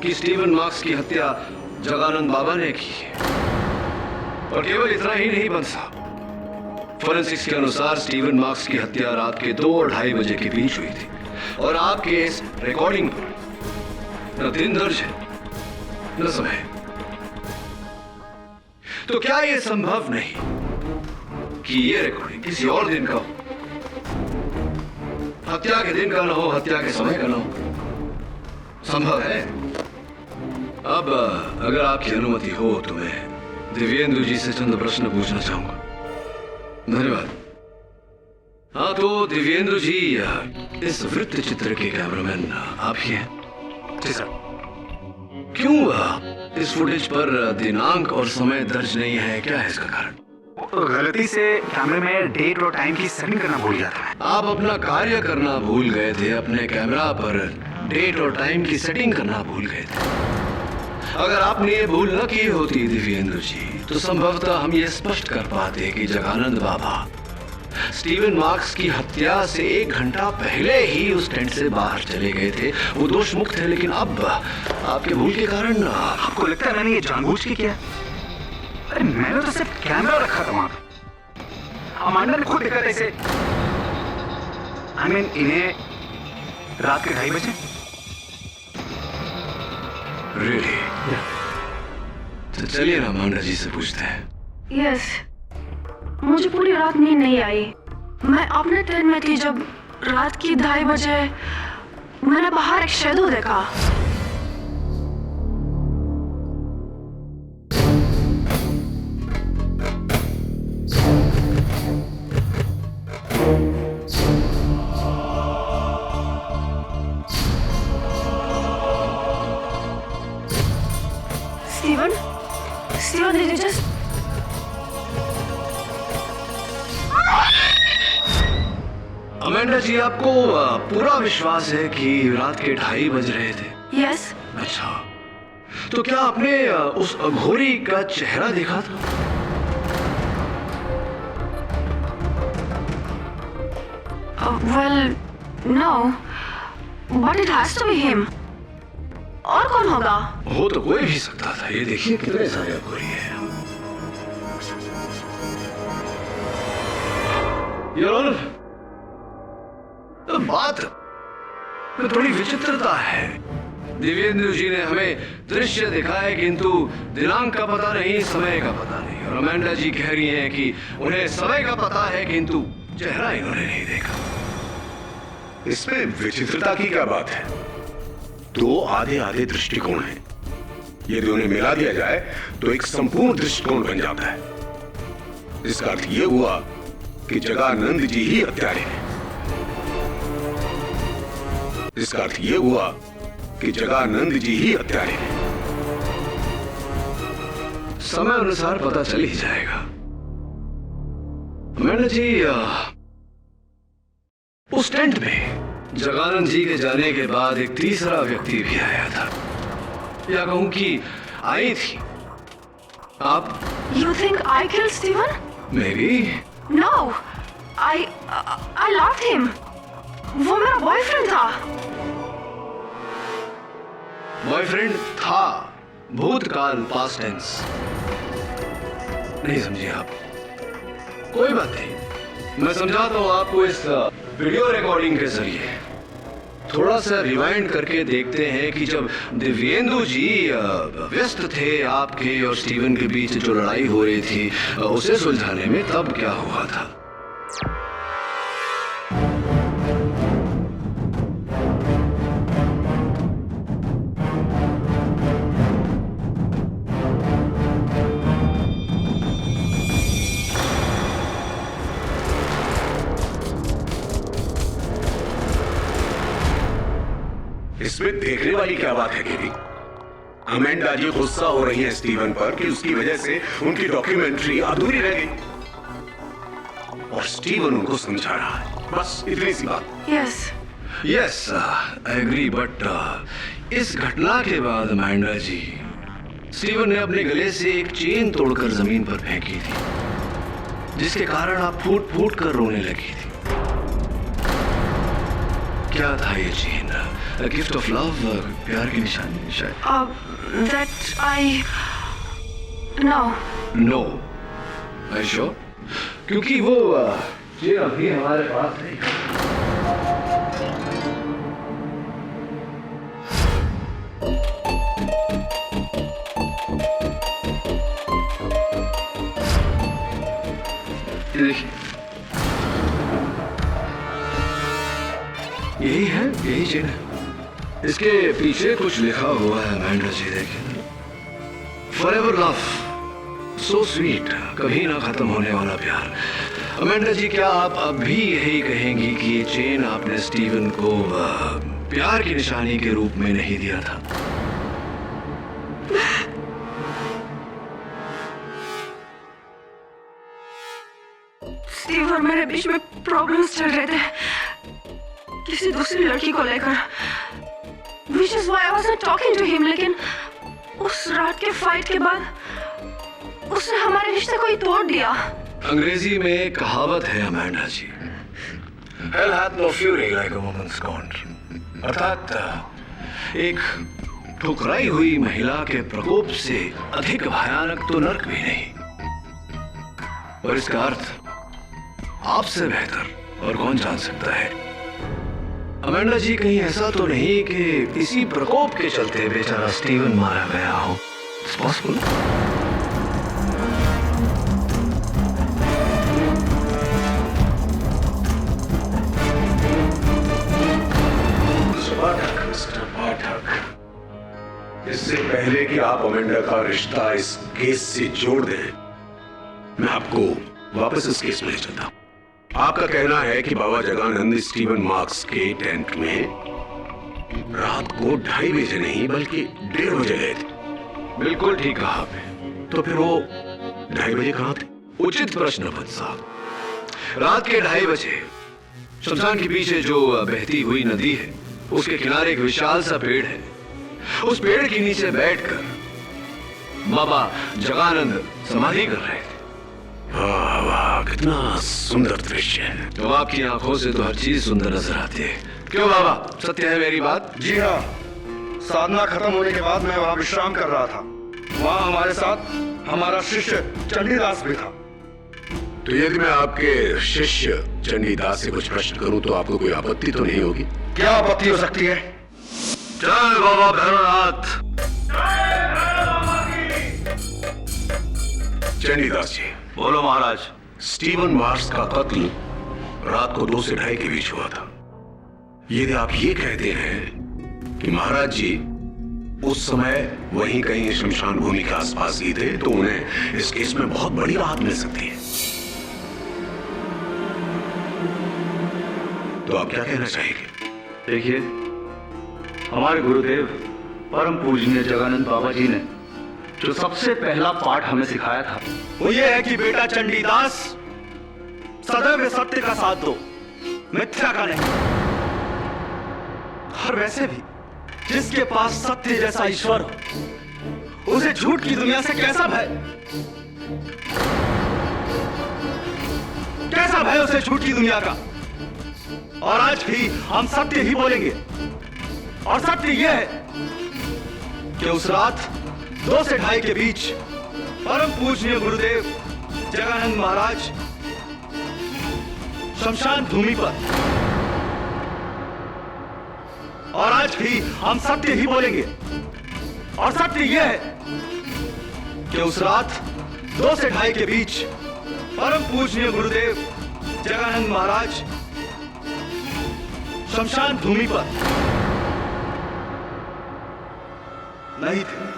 कि स्टीवन मार्क्स की हत्या जगानंद बाबा ने की है। और केवल इतना ही नहीं बन साहब, फोरेंसिक्स के अनुसार स्टीवन मार्क्स की हत्या रात के 2 और 2:30 बजे के बीच हुई थी। और आपके इस रिकॉर्डिंग पर न दिन दर्ज है न समय। तो क्या यह संभव नहीं कि यह रिकॉर्डिंग किसी और दिन का हो? हत्या के दिन का ना हो, हत्या के समय का ना हो? संभव है। अब अगर आपकी अनुमति हो तो मैं दिव्येंदु जी से चंद प्रश्न पूछना चाहूंगा। धन्यवाद। हाँ, तो दिव्येंदु जी, इस वृत्त चित्र के कैमरामैन आप ही हैं? जी सर। क्यों इस फुटेज पर दिनांक और समय दर्ज नहीं है? क्या है इसका कारण? गलती से कैमरे में डेट और टाइम की सेटिंग करना भूल गया था। आप अपना कार्य करना भूल गए थे, अपने कैमरा पर डेट और टाइम की सेटिंग करना भूल गए थे। अगर आपने ये भूल न की होती दिव्येंदु जी, तो संभवतः हम ये स्पष्ट कर पाते कि जगानंद बाबा स्टीवन मार्क्स की हत्या से 1 घंटा पहले ही उस टेंट से बाहर चले गए थे। वो दोष मुक्त है, लेकिन अब आपके भूल के कारण। आपको लगता है मैंने ये जानबूझ के किया? अरे मैंने तो सिर्फ कैमरा रखा था वहां पे। अमांडा ने खुद देखा था इसे। इन्हें रात के 2:30 बजे। Really? तो चलिए ना अमांडा जी से पूछते हैं। यस, मुझे पूरी रात नींद नहीं आई। मैं अपने टेंट में थी जब रात की 2:30 बजे मैंने बाहर एक शैडो देखा। Steven, did you just... Amanda ji, आपको पूरा विश्वास है कि रात के 2:30 बज रहे थे? यस। अच्छा, तो क्या आपने उस अघोरी का चेहरा देखा था? Well no, but it has to be him. और कौन होगा? हो तो कोई भी सकता था। ये देखिए कितने सारे अघोरी हैं। योर ऑनर, बात में थोड़ी विचित्रता है। दिव्येंद्र जी ने हमें दृश्य दिखाया किंतु दिनांक का पता नहीं, समय का पता नहीं। और अमेंडा जी कह रही हैं कि उन्हें समय का पता है किंतु चेहरा इन्होंने नहीं देखा। इसमें विचित्रता की क्या बात है? दो आधे आधे दृष्टिकोण हैं। यदि उन्हें मिला दिया जाए तो एक संपूर्ण दृष्टिकोण बन जाता है। इसका अर्थ यह हुआ कि जगानंद जी ही हत्यारे हैं। इसका अर्थ यह हुआ कि जगानंद जी ही हत्यारे हैं। समय अनुसार पता चल ही जाएगा। अमेंडा जी, उस टेंट में जगानंद जी के जाने के बाद एक तीसरा व्यक्ति भी आया था, या कहूं कि आई थी। आप? You think I killed Steven? Maybe. No, I loved him. वो मेरा बॉयफ्रेंड था। बॉयफ्रेंड था, भूतकाल, पास्ट टेंस। नहीं समझे आप? कोई बात नहीं, मैं समझाता हूं आपको इस वीडियो रिकॉर्डिंग के जरिए। थोड़ा सा रिवाइंड करके देखते हैं कि जब दिव्येंदु जी व्यस्त थे आपके और स्टीवन के बीच जो लड़ाई हो रही थी उसे सुलझाने में, तब क्या हुआ था। इसमें देखने वाली क्या बात है केवी? अमेंडा जी गुस्सा हो रही है स्टीवन पर कि उसकी वजह से उनकी डॉक्यूमेंट्री अधूरी रह गई और स्टीवन उनको समझा रहा है। बस इतनी सी बात। यस, आई एग्री, बट इस घटना के बाद अमेंडा जी, स्टीवन ने अपने गले से एक चेन तोड़कर जमीन पर फेंकी थी, जिसके कारण आप फूट फूट कर रोने लगी थी। क्या था ये chain? A gift of love, प्यार की निशानी शायद। That I no. No. Are you sure? क्योंकि वो चेन अभी हमारे पास नहीं। ये देखिए, यही है, यही चेन है। इसके पीछे कुछ लिखा हुआ है अमेंडा जी, देखिए। फॉरएवर लव, सो स्वीट, कभी ना खत्म होने वाला प्यार। अमेंडा जी, क्या आप अब भी यही कहेंगी कि ये चेन आपने स्टीवन को प्यार की निशानी के रूप में नहीं दिया था? स्टीव और मेरे बीच में प्रॉब्लम्स चल रहे थे किसी दूसरी लड़की को लेकर, which is why I wasn't talking to him। लेकिन उस रात के फाइट के बाद उसने हमारे रिश्ते को ही तोड़ दिया। अंग्रेजी में एक कहावत है Amanda ji, Hell hath no fury like a woman's scorn। अर्थात एक ठुकराई हुई महिला के प्रकोप से अधिक भयानक तो नर्क भी नहीं। और इसका अर्थ आपसे बेहतर और कौन जान सकता है। अमेंडा जी, कहीं ऐसा तो नहीं कि इसी प्रकोप के चलते बेचारा स्टीवन मारा गया हो? It's possible. मिस्टर पाठक, इससे पहले कि आप अमेंडा का रिश्ता इस केस से जोड़ दें, मैं आपको वापस इस केस में ले चलता हूं। आपका कहना है कि बाबा जगानंद स्टीवन मार्क्स के टेंट में रात को 2:30 बजे नहीं बल्कि 1:30 बजे गए थे। बिल्कुल ठीक कहा आपने। तो फिर वो 2:30 बजे कहां थे? उचित प्रश्न भट्ट साहब। रात के 2:30 बजे शमशान के पीछे जो बहती हुई नदी है, उसके किनारे एक विशाल सा पेड़ है, उस पेड़ के नीचे बैठकर बाबा जगानंद समाधि कर रहे थे। वाह वाह, कितना सुंदर दृश्य है। तो आपकी आंखों से तो हर चीज सुंदर नजर आती है। क्यों बाबा, सत्य है मेरी बात? जी हाँ, साधना खत्म होने के बाद मैं वहाँ विश्राम कर रहा था। वहाँ हमारे साथ हमारा शिष्य चंडीदास भी था। तो यदि मैं आपके शिष्य चंडीदास से कुछ प्रश्न करूं तो आपको कोई आपत्ति तो नहीं होगी? क्या आपत्ति हो सकती है? जय बाबा भैरवनाथ। चंडीदास जी। बोलो महाराज। स्टीवन मार्स का कत्ल रात को 2 से 2:30 के बीच हुआ था। यदि आप ये कहते हैं कि महाराज जी उस समय वहीं कहीं शमशान भूमि के आसपास ही थे, तो उन्हें इस केस में बहुत बड़ी राहत मिल सकती है। तो आप क्या कहना चाहेंगे? देखिए, हमारे गुरुदेव परम पूजनीय जगानंद बाबा जी ने जो सबसे पहला पाठ हमें सिखाया था वो ये है कि बेटा चंडीदास, सदैव सत्य का साथ दो, मिथ्या का नहीं। और वैसे भी जिसके पास सत्य जैसा ईश्वर हो, उसे झूठ की दुनिया से कैसा भय? कैसा भय उसे झूठ की दुनिया का? और आज भी हम सत्य ही बोलेंगे। और सत्य यह है कि उस रात 2 से 2:30 के बीच परम पूजनीय गुरुदेव जगानंद महाराज शमशान भूमि पर, और आज भी हम सत्य ही बोलेंगे। और सत्य यह है कि उस रात 2 से 2:30 के बीच परम पूजनीय गुरुदेव जगानंद महाराज शमशान भूमि पर नहीं थे।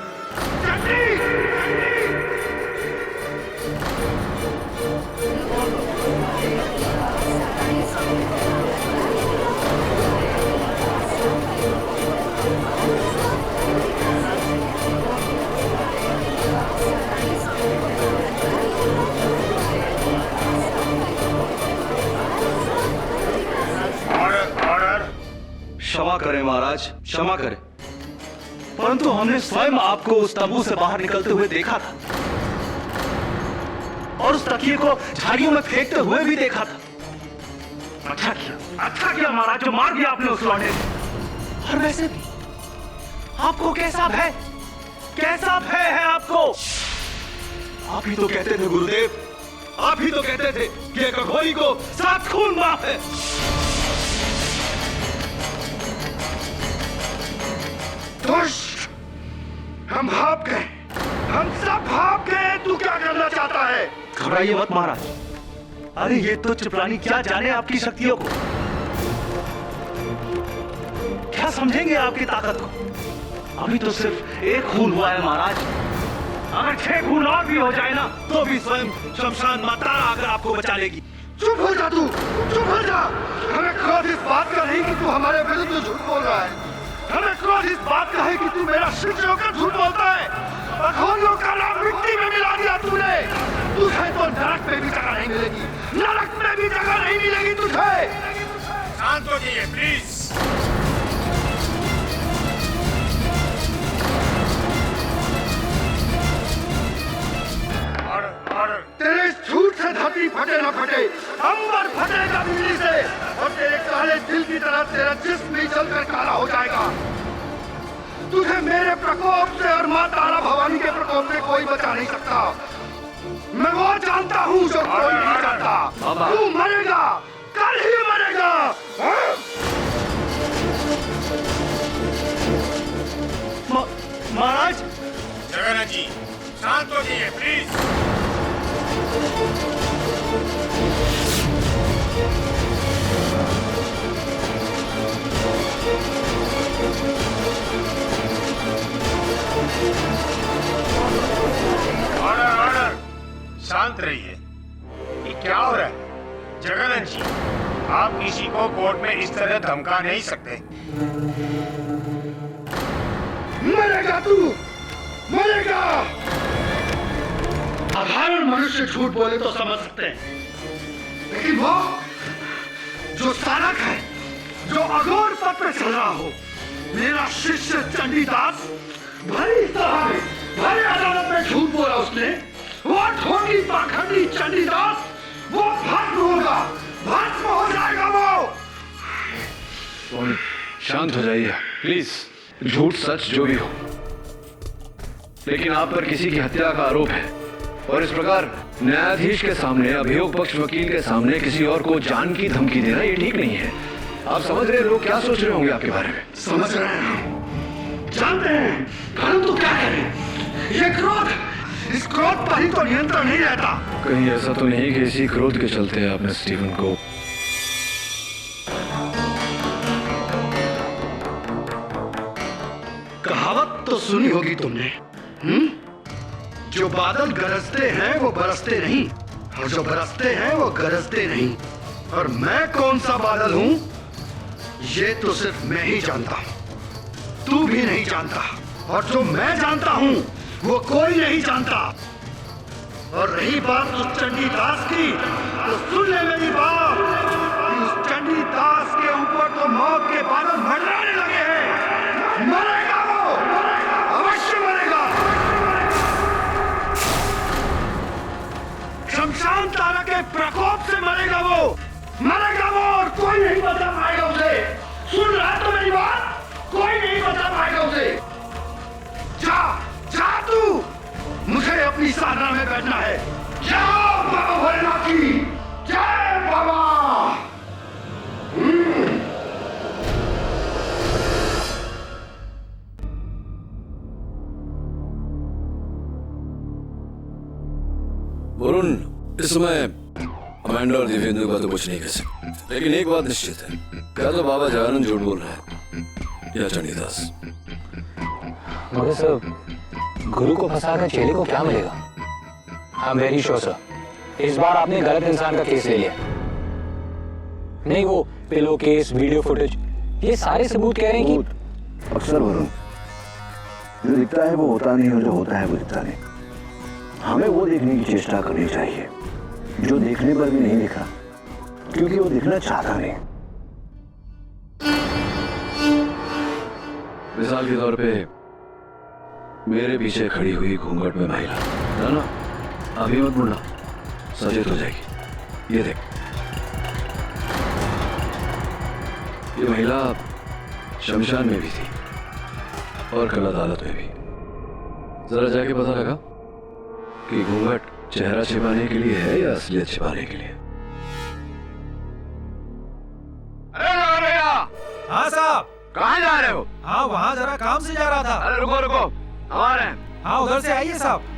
क्षमा करें महाराज, क्षमा करें, परंतु हमने स्वयं आपको उस तंबू से बाहर निकलते हुए देखा था और उस तकिए को झाड़ियों में फेंकते हुए भी देखा था। अच्छा किया महाराज, जो मार दिया आपने उस लौंडे को। और वैसे भी आपको कैसा भय, कैसा भय है आपको? आप ही तो कहते थे गुरुदेव, आप ही तो कहते थे कि एक अघोरी को 7 खून माफ है। दुष्ट, हम भाग गए, हम सब भाग गए। तू क्या करना चाहता है? घबराइए मत महाराज। अरे ये तुच्छ प्राणी क्या जाने आपकी शक्तियों को, क्या समझेंगे आपकी ताकत को? अभी तो सिर्फ 1 खून हुआ है महाराज। अगर 6 खून और भी हो जाए ना, तो भी स्वयं शमशान माता आकर आपको बचा लेगी। चुप हो जा तू, चुप हो जा। हमें क्रोध इस बात का नहीं कि तू हमारे विरुद्ध झूठ बोल रहा है। हमें क्रोध इस बात का है कि तू मेरा शिष्य होकर झूठ बोलता है। अघोरियों का नाम मिट्टी में मिला दिया तूने। तुझे तो नरक में भी जगह नहीं मिलेगी, नरक में भी जगह नहीं मिलेगी तुझे। शांत हो जाइए प्लीज। तेरे इस झूठ से धरती फटे न फटे, अंबर फटेगा बिजली से, और तेरे काले दिल की तरह तेरा जिस्म भी जलकर काला हो जाएगा। तुझे मेरे प्रकोप से और मां तारा भवानी के प्रकोप से कोई बचा नहीं सकता। मैं वो जानता हूँ जो कोई नहीं जानता। तू मरेगा, कल ही मरेगा। महाराज। जगन्नाथ जी, शांत हो जाइए प्लीज। ऑर्डर ऑर्डर, शांत रहिए। ये क्या हो रहा है? जगन्नाथ जी, आप किसी को कोर्ट में इस तरह धमका नहीं सकते। मरेगा तू, मरेगा। साधारण मनुष्य झूठ बोले तो समझ सकते हैं, लेकिन वो जो सालक है, जो अघोर पथ पे चल रहा हो, मेरा शिष्य चंडीदास भरी सभा में, भरी अदालत में झूठ बोला उसने। वो ढोंगी पाखंडी चंडीदास वो भस्म होगा, भस्म हो जाएगा वो। स्वामी शांत हो जाइए प्लीज। झूठ सच जो भी हो, लेकिन आप पर किसी की हत्या का आरोप है और इस प्रकार न्यायाधीश के सामने, अभियोग पक्ष वकील के सामने किसी और को जान की धमकी देना ये ठीक नहीं है। आप समझ रहे हैं लोग क्या सोच रहे होंगे आपके बारे में? समझ रहे हैं, जानते हैं, परंतु क्या करें? ये क्रोध, इस क्रोध पर ही तो नियंत्रण नहीं रहता। कहीं ऐसा तो नहीं कि इसी क्रोध के चलते आपने स्टीवन को कहावत तो सुनी होगी तुमने, जो बादल गरजते हैं वो बरसते नहीं, और जो बरसते हैं वो गरजते नहीं। और मैं कौन सा बादल हूं ये तो सिर्फ मैं ही जानता हूं, तू भी नहीं जानता। और जो मैं जानता हूं वो कोई नहीं जानता। और रही बात उस चंडीदास की, तो सुन ले मेरी बात कि उस चंडीदास के ऊपर तो मौत के बादल मंडराने लगे हैं। मरेगा वो, अवश्य मरेगा। शमशान तारा के प्रकोप से मरेगा वो, मरेगा वो, और कोई नहीं बचा पाएगा उसे। सुन रहा तो मेरी बात, कोई नहीं बचा पाएगा उसे। जा जा तू, मुझे अपनी साधना में बैठना है। जय बाबा भोलेनाथ की जय। बाबा वरुण, इस समय अमेंडा और दिव्येंदु का तो कुछ नहीं कह सकते, लेकिन एक बात निश्चित है, क्या तो बाबा जयानंद झूठ बोल रहा है या चंडीदास। मगर सर, गुरु को फंसाकर चेले को क्या मिलेगा? I am very sure sir, इस बार आपने गलत इंसान का केस ले लिया। नहीं, वो पिलो केस, वीडियो फुटेज, ये सारे सबूत कह रहे हैं कि अक्सर वरुण, जो दिखता है वो होता नहीं और जो होता है वो दिखता नहीं। हमें वो देखने की चेष्टा करनी चाहिए जो देखने पर भी नहीं दिखा, क्योंकि वो दिखना चाहता नहीं। मिसाल के तौर पे मेरे पीछे खड़ी हुई घूंघट में महिला है ना, अभी मत मुड़ना, सचेत हो जाएगी। ये देख, ये महिला शमशान में भी थी और कल अदालत में भी। जरा जाके पता लगा कि घूंघट चेहरा छिपाने के लिए है या असलियत छिपाने के लिए। अरे भैया। हाँ साहब। कहाँ जा रहे हो? हाँ, वहाँ जरा काम से जा रहा था। अरे रुको रुको, हमारे। हाँ, उधर से आइए साहब।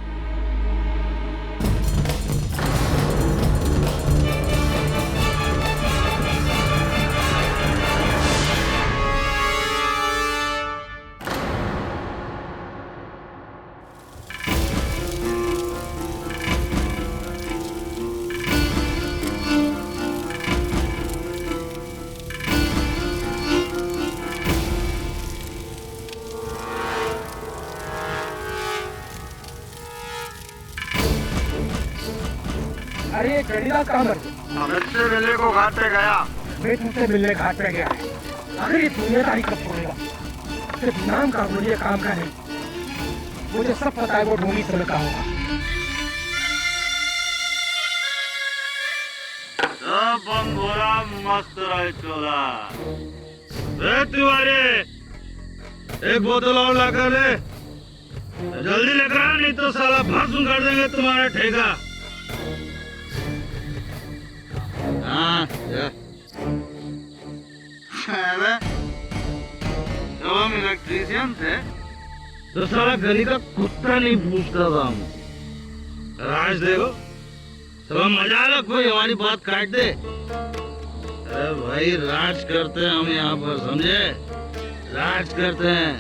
अरे चंडीदास कहाँ मर गया? अमित से मिलने को घाट पे गया। मैं तुमसे मिलने घाट पे गया है। आखिर ये दुनियादारी कब छोड़ेगा? सिर्फ नाम का मुझे काम का नहीं, मुझे सब पता है वो ढूंढी से लगा होगा। सब बंगोरा मस्त रहे चोला। तिवारी, एक बोतल और ला कर ले, जल्दी लेकर आ, नहीं तो साला भस्म कर देंगे तुम्हारा ठेका। हाँ, जब हम इलेक्ट्रीशियन थे तो सारा गली का कुत्ता नहीं पूछता था हम। राज देखो, सब मजा लो, कोई हमारी बात काट दे। अरे भाई, राज करते हैं हम यहाँ पर, समझे? राज करते हैं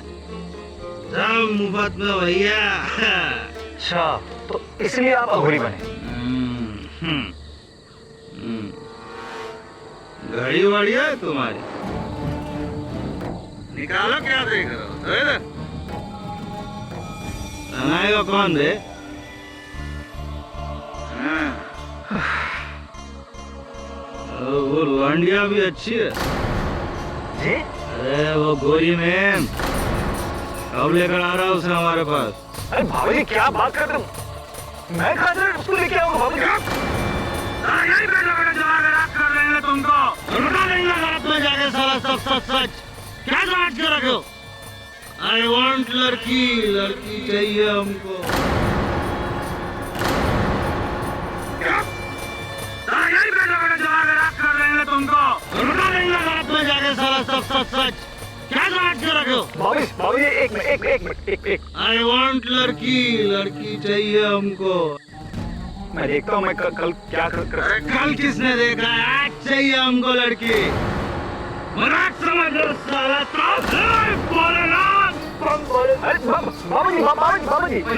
सब मुफ्त में भैया। अच्छा, तो इसलिए आप अघोरी बने? घड़ी वड़ी है तुम्हारी, निकालो, क्या देख रहे हो? इधर बनाएगा कौन दे? वो लौंडिया भी अच्छी है जी? अरे वो गोरी में कब लेकर आ रहा है उसे हमारे पास? अरे बाबा जी क्या बात कर रहे हो? मैं कहाँ से उसको लेके आऊंगा बाबू जी? यही पे लकड़ा जला कर राख कर देंगे तुमको। बता देंगे रात में जाके साला सब सच सच। क्या समझ के रखे हो? आई वांट लड़की, लड़की चाहिए हमको। यही पे लकड़ा जला कर राख कर देंगे तुमको। बता देंगे रात में जाके साला सब सच सच। क्या समझ के रखे हो? बाबू जी एक मिनट। आई वांट लड़की, लड़की चाहिए हमको। मैं देखता हूँ मैं कल क्या कर कल किसने देखा है? आज चाहिए हमको लड़की। मजाक समझ लो साला। बाबू जी इसको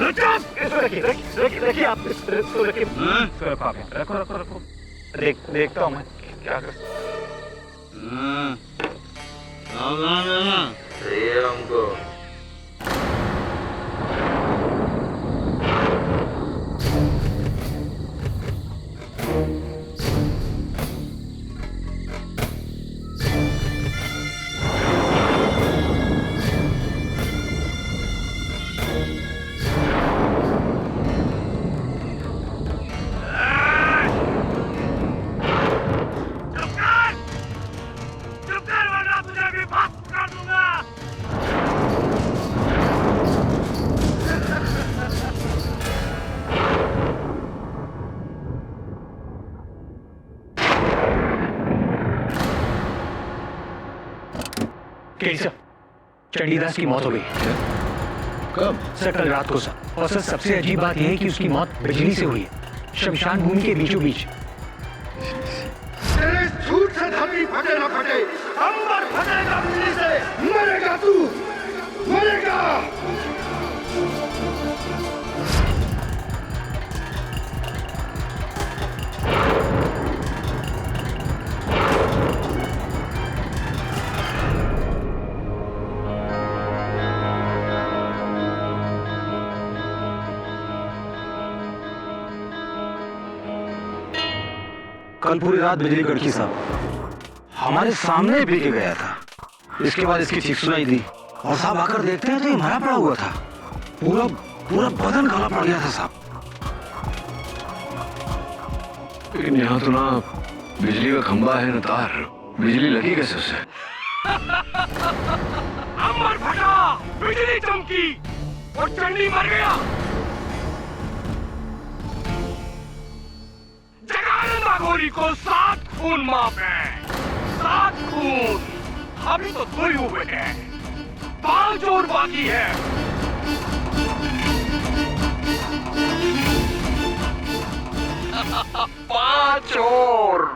रखिए आप इसको रखिए। रखो देखता हूँ मैं क्या कर। चाहिए हमको। सर चंडीदास की मौत हो गई। कब? सर कल रात को सर। और सर सबसे अजीब बात यह है कि उसकी मौत बिजली से हुई है, शमशान भूमि के बीचों बीच। तेरे इस झूठ से धरती फटे ना फटे, अंबर फटेगा बिजली से। मरेगा तू, मरेगा। कल पूरी रात बिजली कड़की साहब, हमारे सामने बिक गया था। इसके बाद इसकी चीख सुनाई दी और साहब आकर देखते हैं तो ये मरा पड़ा हुआ था। पूरा बदन काला पड़ गया था साहब। लेकिन यहाँ तो ना बिजली का खंबा है ना तार, बिजली लगी कैसे उसे? अंबर फटा, बिजली चमकी और चंडी मर गया। जगानंदा गोरी को 7 खून माफ है, 7 खून। अभी तो 2 ही हुए हैं, 5 और बाकी है। पांच और।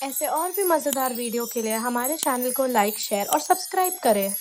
ऐसे और भी मज़ेदार वीडियो के लिए हमारे चैनल को लाइक, शेयर और सब्सक्राइब करें।